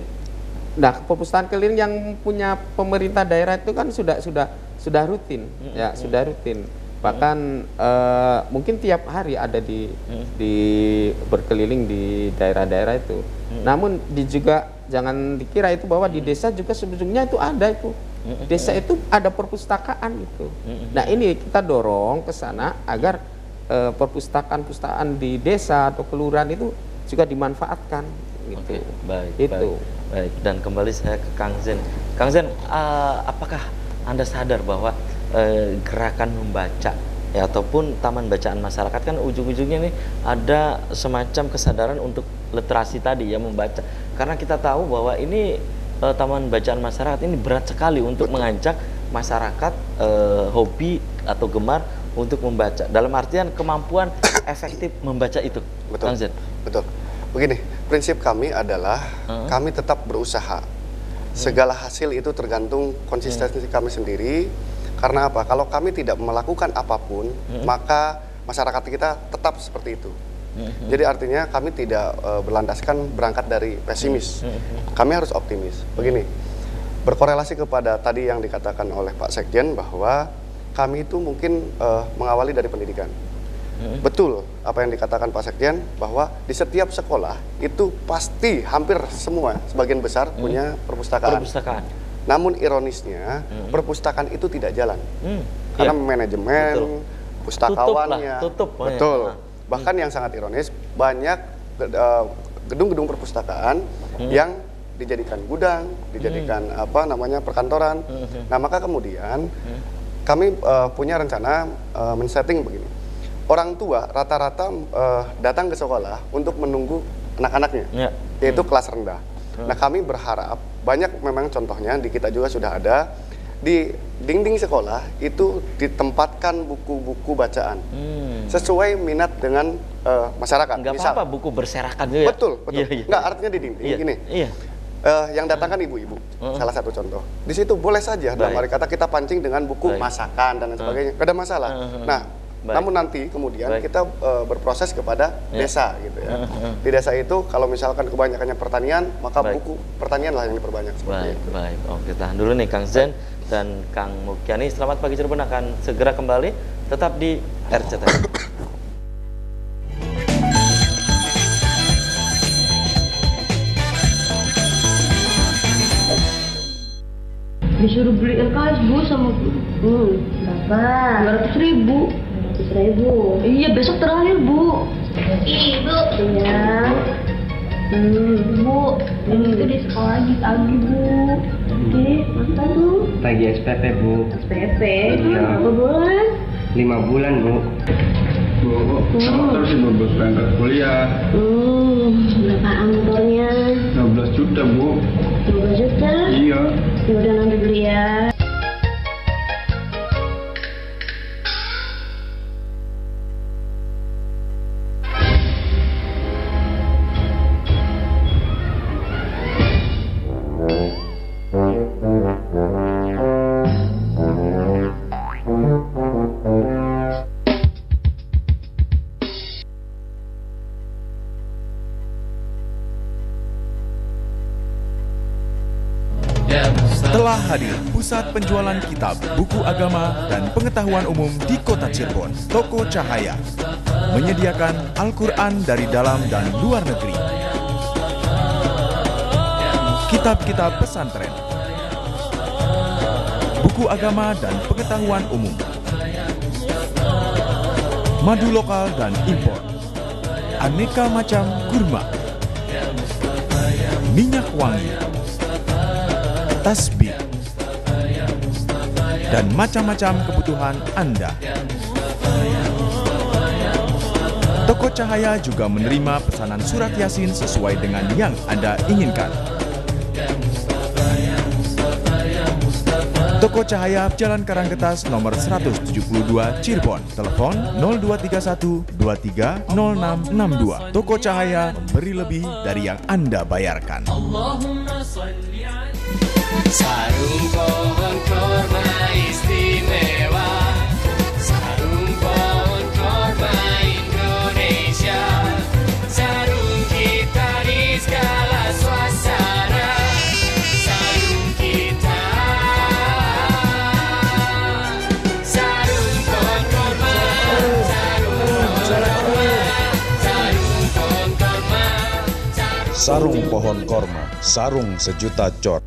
Nah, perpustakaan keliling yang punya pemerintah daerah itu kan sudah rutin, ya sudah rutin. Bahkan mungkin tiap hari ada di berkeliling di daerah-daerah itu. Namun juga jangan dikira itu bahwa di desa juga sebetulnya itu ada itu. Desa itu ada perpustakaan itu. Nah, ini kita dorong ke sana agar perpustakaan di desa atau kelurahan itu juga dimanfaatkan gitu. Baik. Dan kembali saya ke Kang Zen. Kang Zen, apakah Anda sadar bahwa gerakan membaca ya ataupun taman bacaan masyarakat kan ujung-ujungnya nih ada semacam kesadaran untuk literasi tadi ya, membaca. Karena kita tahu bahwa ini taman bacaan masyarakat ini berat sekali untuk mengajak masyarakat hobi atau gemar untuk membaca. Dalam artian kemampuan efektif membaca itu. Betul. Betul. Begini, prinsip kami adalah kami tetap berusaha. Segala hasil itu tergantung konsistensi kami sendiri. Karena apa? Kalau kami tidak melakukan apapun, maka masyarakat kita tetap seperti itu. Jadi artinya kami tidak berlandaskan berangkat dari pesimis. Kami harus optimis. Begini, berkorelasi kepada tadi yang dikatakan oleh Pak Sekjen bahwa kami itu mungkin mengawali dari pendidikan. Betul apa yang dikatakan Pak Sekjen bahwa di setiap sekolah itu pasti hampir semua sebagian besar punya perpustakaan. Namun ironisnya perpustakaan itu tidak jalan karena manajemen pustakawannya tutup. Betul. Bahkan yang sangat ironis banyak gedung-gedung perpustakaan yang dijadikan gudang, dijadikan perkantoran. Nah, maka kemudian kami punya rencana men-setting begini. Orang tua rata-rata datang ke sekolah untuk menunggu anak-anaknya, yaitu kelas rendah. Nah, kami berharap banyak memang contohnya di kita juga sudah ada di dinding sekolah itu ditempatkan buku-buku bacaan sesuai minat dengan masyarakat. Nggak apa-apa buku berserakan juga. Betul. Nggak, artinya di dinding gini. Yang datang kan ibu-ibu, salah satu contoh. Di situ boleh saja dalam arti kata kita pancing dengan buku masakan dan sebagainya, tidak ada masalah. Nah, namun nanti kemudian kita berproses kepada desa gitu ya. Di desa itu kalau misalkan kebanyakannya pertanian, maka buku pertanian lah yang diperbanyak. Baik. Oke, tahan dulu nih Kang Zen dan Kang Mukyani. Selamat Pagi Cirebon akan segera kembali, tetap di RCTV. Disuruh beli LKS Bu sama Bu. Berapa? 200.000. 200.000. Iya, besok terakhir Bu. Ibu. Iya. Bu, itu di sekolah lagi Bu. Oke, mantap tuh. Lagi SPP Bu. SPP? Iya. Berapa bulan? 5 bulan Bu. Bu, terus Ibu berangkat kuliah. Berapaan motornya? 12 juta Bu. 12 juta? Iya. Udah nanti beli ya. Telah hadir pusat penjualan kitab, buku agama, dan pengetahuan umum di Kota Cirebon, Toko Cahaya, menyediakan Al-Quran dari dalam dan luar negeri, kitab-kitab pesantren, buku agama dan pengetahuan umum, madu lokal dan impor, aneka macam kurma, minyak wangi, tasbih, dan macam-macam kebutuhan Anda. Toko Cahaya juga menerima pesanan surat Yasin sesuai dengan yang Anda inginkan. Toko Cahaya Jalan Karangketas nomor 172 Cirebon. Telepon 0231 230662. Toko Cahaya, beri lebih dari yang Anda bayarkan. Sarung pohon korma istimewa, sarung pohon korma Indonesia, sarung kita di segala suasana, sarung kita, sarung pohon korma, sarung pohon korma, sarung pohon korma, sarung sejuta cor.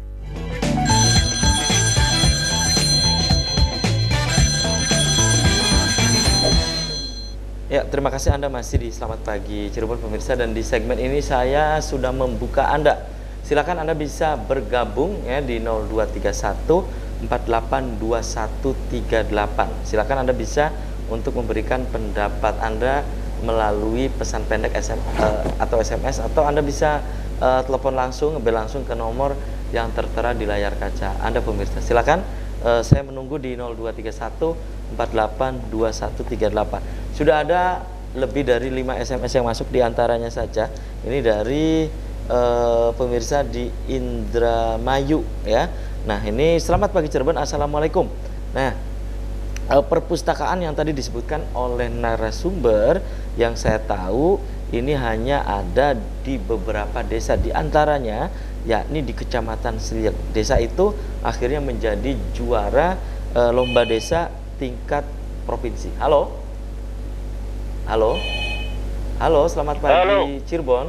Ya, terima kasih Anda masih di Selamat Pagi Cirebon pemirsa, dan di segmen ini saya sudah membuka Anda. Silakan Anda bisa bergabung ya di 0231 482138. Silakan Anda bisa untuk memberikan pendapat Anda melalui pesan pendek atau SMS, atau Anda bisa telepon langsung, ngebel langsung ke nomor yang tertera di layar kaca Anda pemirsa. Silakan, saya menunggu di 0231 482138. Sudah ada lebih dari 5 SMS yang masuk, diantaranya saja ini dari pemirsa di Indramayu ya. Nah, ini Selamat Pagi Cirebon, Assalamualaikum. Nah, perpustakaan yang tadi disebutkan oleh narasumber yang saya tahu ini hanya ada di beberapa desa, diantaranya yakni di Kecamatan Seliek. Desa itu akhirnya menjadi juara lomba desa tingkat provinsi. Halo? Halo? Halo, selamat pagi. Halo. Cirebon.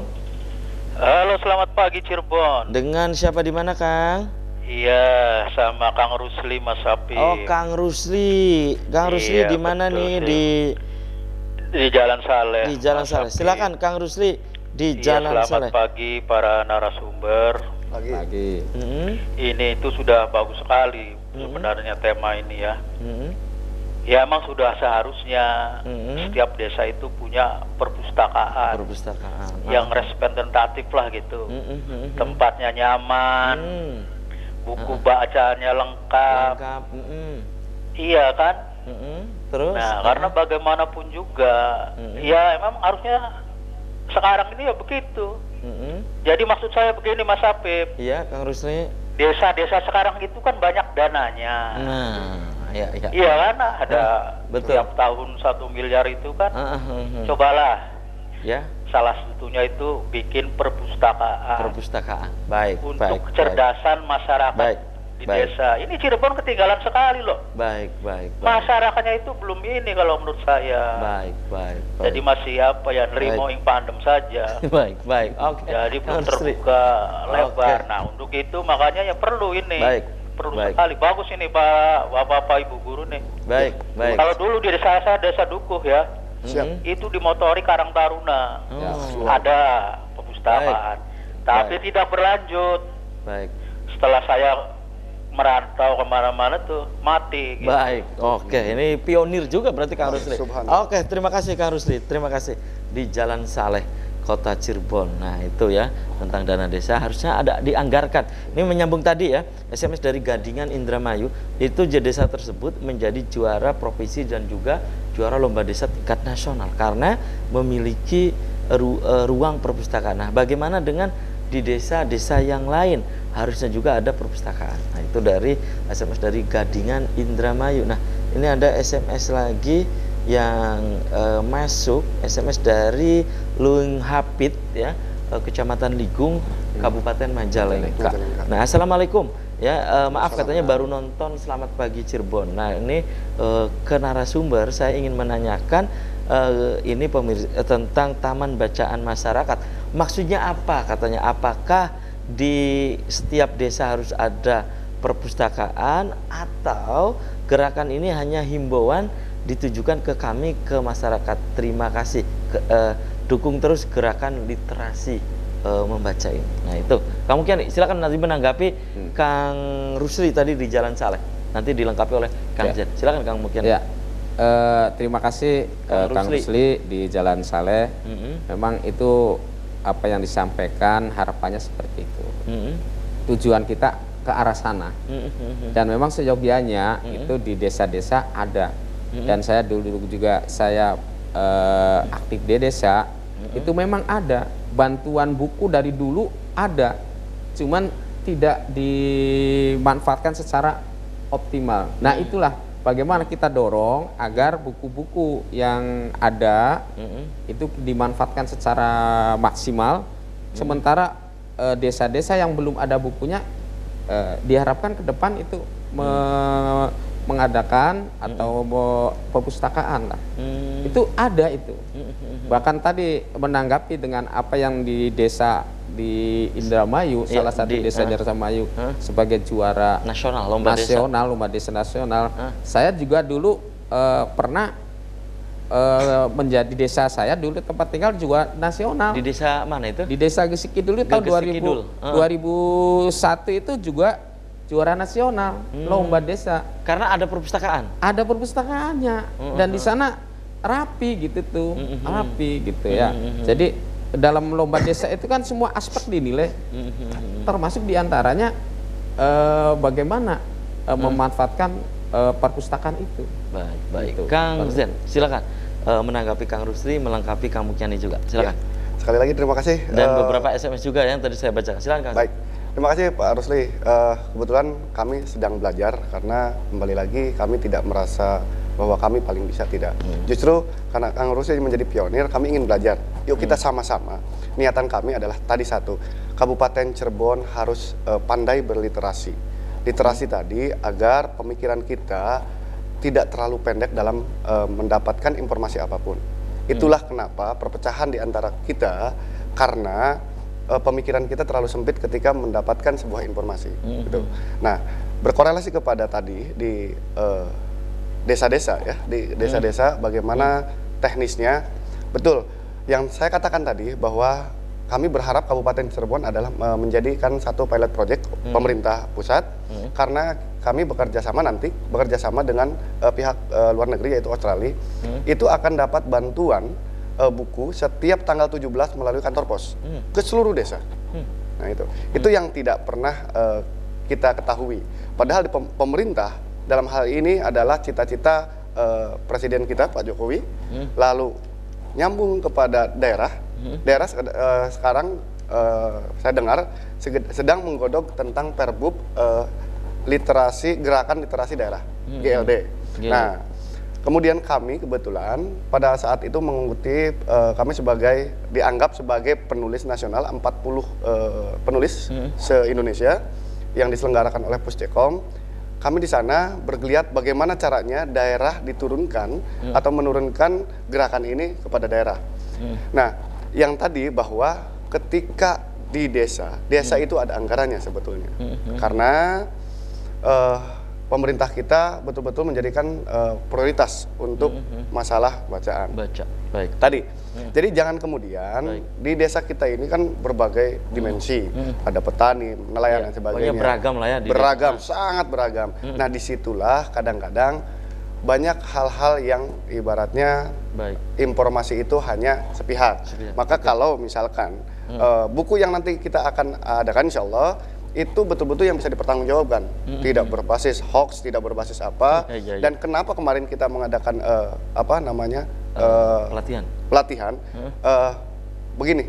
Halo, selamat pagi Cirebon. Dengan siapa di mana, Kang? Iya, sama Kang Rusli Mas Sapi. Oh, Kang Rusli. Kang Rusli Iya, di mana betul, nih? sih. Di Jalan Saleh. Di Jalan Mas Saleh. Sapi. Silakan Kang Rusli di Jalan Saleh. Selamat pagi para narasumber. Pagi. Ini itu sudah bagus sekali sebenarnya tema ini ya. Ya emang sudah seharusnya setiap desa itu punya perpustakaan. Yang representatif lah gitu. Tempatnya nyaman, buku bacaannya lengkap. Iya kan? Terus? Nah, karena bagaimanapun juga, ya emang harusnya sekarang ini ya begitu. Jadi maksud saya begini Mas Apip. Iya, Kang Rusli. Desa-desa sekarang itu kan banyak dananya. Iya, iya. Iya kan, ada betul. setiap tahun 1 miliar itu kan. Cobalah. Ya. Salah satunya itu bikin perpustakaan. Perpustakaan. Baik, untuk kecerdasan masyarakat di desa. Ini Cirebon ketinggalan sekali loh. Baik. Masyarakatnya itu belum ini kalau menurut saya. Baik. Jadi masih apa ya, nerimo ing pandem saja. Baik. Oke. Jadi belum terbuka lebar. Nah, untuk itu makanya ya perlu ini. Perlu sekali. Bagus ini Pak, Bapak Ibu guru nih. Baik. Kalau dulu di desa saya, Desa Dukuh ya. Itu dimotori Karang Taruna. Ada perpustakaan. Tapi tidak berlanjut. Baik. Setelah saya merantau kemana-mana tuh mati gitu. Baik, oke, ini pionir juga berarti Kang Rusli. Oke, terima kasih Kang Rusli, terima kasih. Di Jalan Saleh, Kota Cirebon. Nah itu ya, tentang dana desa harusnya ada dianggarkan. Ini menyambung tadi ya, SMS dari Gadingan Indramayu, itu desa tersebut menjadi juara provinsi dan juga juara lomba desa tingkat nasional karena memiliki ruang perpustakaan. Nah bagaimana dengan di desa-desa yang lain? Harusnya juga ada perpustakaan. Nah itu dari SMS dari Gadingan Indramayu. Nah ini ada SMS lagi yang masuk, SMS dari Lung Hapit ya, Kecamatan Ligung, Kabupaten Majalengka. Nah assalamualaikum ya, maaf katanya baru nonton Selamat Pagi Cirebon. Nah ini ke narasumber saya ingin menanyakan ini pemirsa tentang taman bacaan masyarakat. Maksudnya apa katanya? Apakah di setiap desa harus ada perpustakaan atau gerakan ini hanya himbauan ditujukan ke kami, ke masyarakat? Terima kasih, dukung terus gerakan literasi membaca ini. Nah itu Kang Mukian, silakan nanti menanggapi Kang Rusli tadi di Jalan Saleh, nanti dilengkapi oleh Kang Jen. Silakan Kang Mukian. Ya. Terima kasih Kang Rusli di Jalan Saleh. Memang itu apa yang disampaikan, harapannya seperti itu. Tujuan kita ke arah sana. Dan memang seyogianya itu di desa-desa ada. Dan saya dulu juga saya aktif di desa, itu memang ada bantuan buku dari dulu ada, cuman tidak dimanfaatkan secara optimal. Nah itulah bagaimana kita dorong agar buku-buku yang ada itu dimanfaatkan secara maksimal, sementara desa-desa yang belum ada bukunya diharapkan ke depan itu mengadakan atau perpustakaan lah. Itu ada itu. Bahkan tadi menanggapi dengan apa yang di desa di Indramayu, salah satu desa di Indramayu sebagai juara nasional, lomba desa nasional. Saya juga dulu pernah menjadi desa saya dulu tempat tinggal juga nasional. Di desa mana itu? Di desa Gesik Kidul tahun 2001 itu juga juara nasional lomba desa. Karena ada perpustakaan. Ada perpustakaannya dan di sana rapi gitu tuh, rapi gitu ya. Jadi dalam lomba desa itu kan semua aspek dinilai, termasuk diantaranya bagaimana memanfaatkan perpustakaan itu. Baik. Gitu. Kang Zen, silakan menanggapi Kang Rusli, melengkapi Kang Mukyani juga. Silakan. Ya, sekali lagi terima kasih. Dan beberapa SMS juga yang tadi saya baca. Silakan Kang. Baik. Terima kasih Pak Rusli. Kebetulan kami sedang belajar karena kembali lagi kami tidak merasa bahwa kami paling bisa, tidak. Justru karena Kang Rusli menjadi pionir, kami ingin belajar. Yuk kita sama-sama. Niatan kami adalah tadi satu, Kabupaten Cirebon harus pandai berliterasi. Literasi tadi agar pemikiran kita tidak terlalu pendek dalam mendapatkan informasi apapun. Itulah kenapa perpecahan di antara kita karena pemikiran kita terlalu sempit ketika mendapatkan sebuah informasi. Gitu. Nah, berkorelasi kepada tadi di desa-desa ya, di desa-desa bagaimana teknisnya. Betul, yang saya katakan tadi bahwa kami berharap Kabupaten Cirebon adalah menjadikan satu pilot project pemerintah pusat, karena kami bekerja sama dengan pihak luar negeri yaitu Australia, itu akan dapat bantuan buku setiap tanggal 17 melalui kantor pos ke seluruh desa. Nah itu yang tidak pernah kita ketahui. Padahal di pemerintah dalam hal ini adalah cita-cita Presiden kita Pak Jokowi, lalu nyambung kepada daerah. Daerah sekarang saya dengar sedang menggodok tentang Perbub gerakan literasi daerah GLD. Nah, kemudian kami kebetulan pada saat itu mengikuti, kami dianggap sebagai penulis nasional 40 penulis se-Indonesia yang diselenggarakan oleh Puscekom. Kami di sana bergeliat bagaimana caranya daerah diturunkan atau menurunkan gerakan ini kepada daerah. Nah, yang tadi bahwa ketika di desa itu ada anggarannya sebetulnya. Karena pemerintah kita betul-betul menjadikan prioritas untuk masalah bacaan. Baik. Tadi. Jadi jangan kemudian di desa kita ini kan berbagai dimensi. Ada petani, nelayan dan sebagainya. Beragam lah ya. Beragam, sangat beragam. Nah disitulah kadang-kadang banyak hal-hal yang ibaratnya informasi itu hanya sepihak. Maka kalau misalkan buku yang nanti kita akan adakan insya Allah itu betul-betul yang bisa dipertanggungjawabkan, tidak berbasis hoax, tidak berbasis apa. Dan kenapa kemarin kita mengadakan pelatihan? Begini,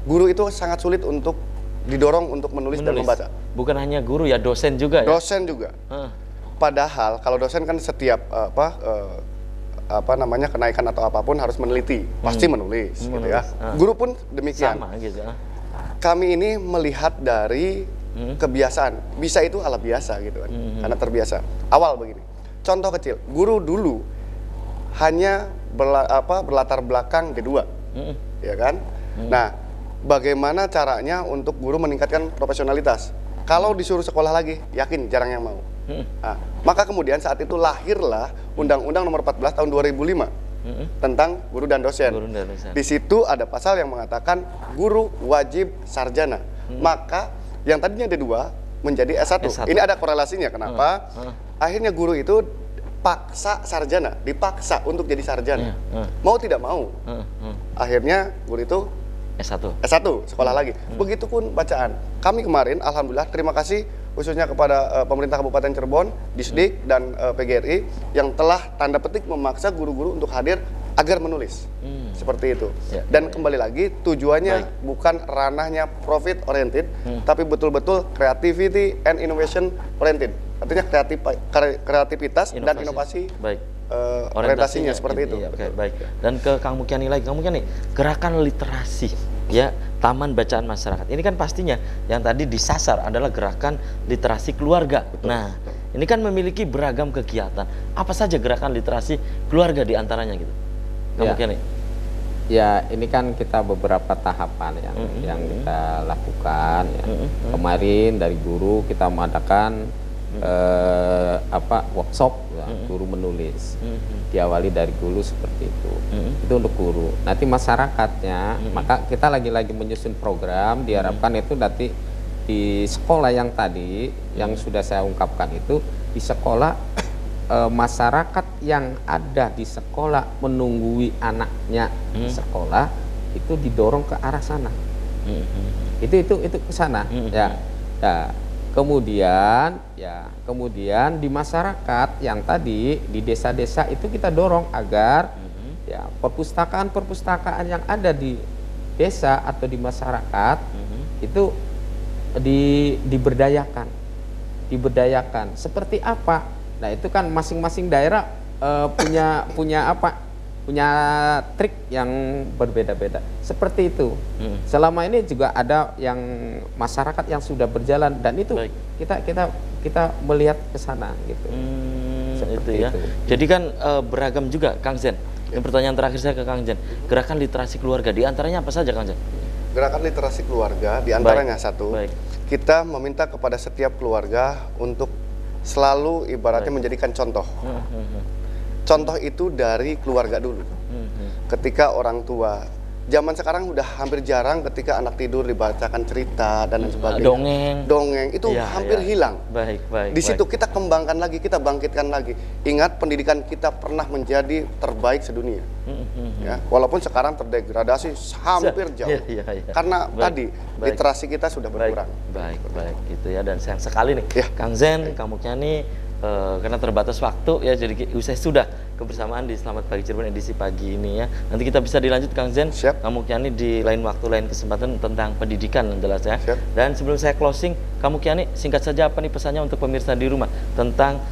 guru itu sangat sulit untuk didorong untuk menulis dan membaca. Bukan hanya guru ya, dosen juga. Dosen juga. Padahal kalau dosen kan setiap kenaikan atau apapun harus meneliti, pasti menulis. Gitu ya. Guru pun demikian. Sama gitu. Kami ini melihat dari kebiasaan, bisa itu hal biasa gitu kan, karena terbiasa. Awal begini, contoh kecil, guru dulu hanya berlatar belakang D2, ya kan? Nah, bagaimana caranya untuk guru meningkatkan profesionalitas? Kalau disuruh sekolah lagi, yakin jarang yang mau. Nah, maka kemudian saat itu lahirlah Undang-Undang Nomor 14 tahun 2005 tentang guru dan dosen. Di situ ada pasal yang mengatakan guru wajib sarjana. Maka yang tadinya D2 menjadi S1. Ini ada korelasinya. Kenapa? Akhirnya guru itu paksa sarjana, dipaksa untuk jadi sarjana. Mau tidak mau. Akhirnya guru itu S1 sekolah lagi. Begitupun bacaan. Kami kemarin alhamdulillah terima kasih khususnya kepada pemerintah Kabupaten Cirebon, Disdik dan PGRI yang telah tanda petik memaksa guru-guru untuk hadir agar menulis. Seperti itu. Dan kembali lagi tujuannya bukan ranahnya profit oriented, tapi betul-betul creativity and innovation oriented. Artinya kreativitas dan inovasi. Orientasinya seperti itu. Baik. Dan ke Kang Mukyani lagi, Kang Mukyani, gerakan literasi ya Taman Bacaan Masyarakat. Ini kan pastinya yang tadi disasar adalah gerakan literasi keluarga. Nah, ini kan memiliki beragam kegiatan. Apa saja gerakan literasi keluarga diantaranya gitu? Kang Mukyani. Ya, ini kan kita beberapa tahapan yang kita lakukan. Ya. Kemarin dari guru kita mengadakan workshop ya, guru menulis. Diawali dari guru seperti itu. Itu untuk guru. Nanti masyarakatnya, maka kita lagi-lagi menyusun program. Diharapkan itu nanti di sekolah yang tadi yang sudah saya ungkapkan itu, di sekolah masyarakat yang ada di sekolah menunggui anaknya di sekolah itu didorong ke arah sana. Itu ke sana ya. Kemudian di masyarakat yang tadi di desa-desa itu kita dorong agar ya perpustakaan yang ada di desa atau di masyarakat itu diberdayakan. Seperti apa? Nah, itu kan masing-masing daerah punya trik yang berbeda-beda. Seperti itu. Selama ini juga ada yang masyarakat yang sudah berjalan dan itu kita melihat ke sana gitu. Itu ya. Jadi kan beragam juga Kang Zen. Yang pertanyaan terakhir saya ke Kang Zen. Gerakan literasi keluarga diantaranya apa saja Kang Zen? Gerakan literasi keluarga diantaranya kita meminta kepada setiap keluarga untuk selalu ibaratnya menjadikan contoh. Contoh itu dari keluarga dulu. Ketika orang tua, zaman sekarang udah hampir jarang ketika anak tidur dibacakan cerita dan lain sebagainya. Dongeng itu hampir hilang. Di situ kita kembangkan lagi, kita bangkitkan lagi. Ingat pendidikan kita pernah menjadi terbaik sedunia. Ya, walaupun sekarang terdegradasi hampir jauh. Karena tadi literasi kita sudah berkurang. Baik gitu ya. Dan sayang sekali nih Kang Zen, Kang Mukyani, karena terbatas waktu ya, jadi usai sudah kebersamaan di Selamat Pagi Cirebon edisi pagi ini ya. Nanti kita bisa dilanjut Kang Zen, Kang Mukyani di lain waktu, lain kesempatan tentang pendidikan yang jelas ya. Dan sebelum saya closing, Kang Mukyani singkat saja apa nih pesannya untuk pemirsa di rumah tentang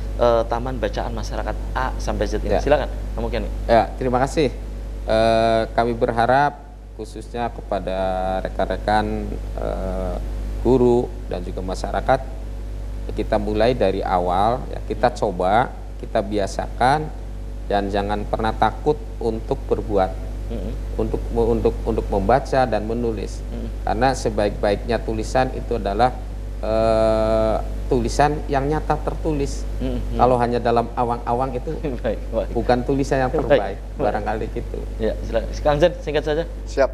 Taman Bacaan Masyarakat A sampai Z ini? Silakan Kang Mukyani. Ya, terima kasih. Kami berharap khususnya kepada rekan-rekan guru dan juga masyarakat, kita mulai dari awal ya, kita coba, kita biasakan dan jangan pernah takut untuk berbuat, untuk membaca dan menulis. Karena sebaik-baiknya tulisan itu adalah tulisan yang nyata tertulis. Kalau hanya dalam awang-awang itu bukan tulisan yang terbaik. Barangkali gitu. Ya, silakan. Kang Zen, singkat saja. Siap.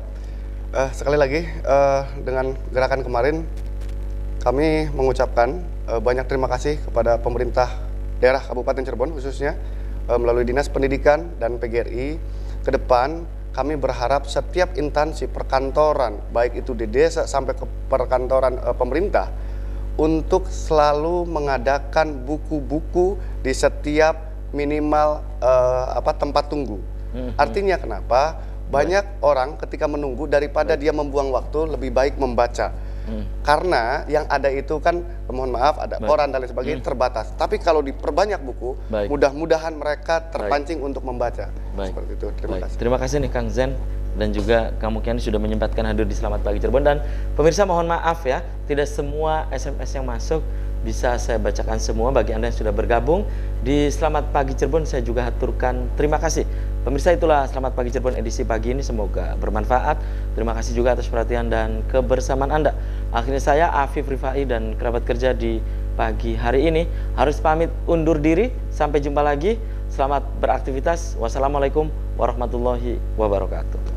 Sekali lagi dengan gerakan kemarin kami mengucapkan banyak terima kasih kepada pemerintah daerah Kabupaten Cirebon khususnya melalui Dinas Pendidikan dan PGRI. Ke depan kami berharap setiap instansi perkantoran, baik itu di desa sampai ke perkantoran pemerintah, untuk selalu mengadakan buku-buku di setiap minimal tempat tunggu. Artinya kenapa? Banyak orang ketika menunggu daripada dia membuang waktu, lebih baik membaca. Karena yang ada itu kan, mohon maaf, ada koran dan lain sebagainya terbatas. Tapi kalau diperbanyak buku, mudah-mudahan mereka terpancing untuk membaca. Seperti itu. Terima kasih. Terima kasih nih Kang Zen dan juga Kang Mukyani sudah menyempatkan hadir di Selamat Pagi Cirebon. Dan pemirsa mohon maaf ya, tidak semua SMS yang masuk bisa saya bacakan semua. Bagi Anda yang sudah bergabung di Selamat Pagi Cirebon, saya juga haturkan terima kasih. Pemirsa, itulah Selamat Pagi Cirebon edisi pagi ini, semoga bermanfaat. Terima kasih juga atas perhatian dan kebersamaan Anda. Akhirnya saya Afif Rifai dan kerabat kerja di pagi hari ini harus pamit undur diri. Sampai jumpa lagi. Selamat beraktivitas. Wassalamualaikum warahmatullahi wabarakatuh.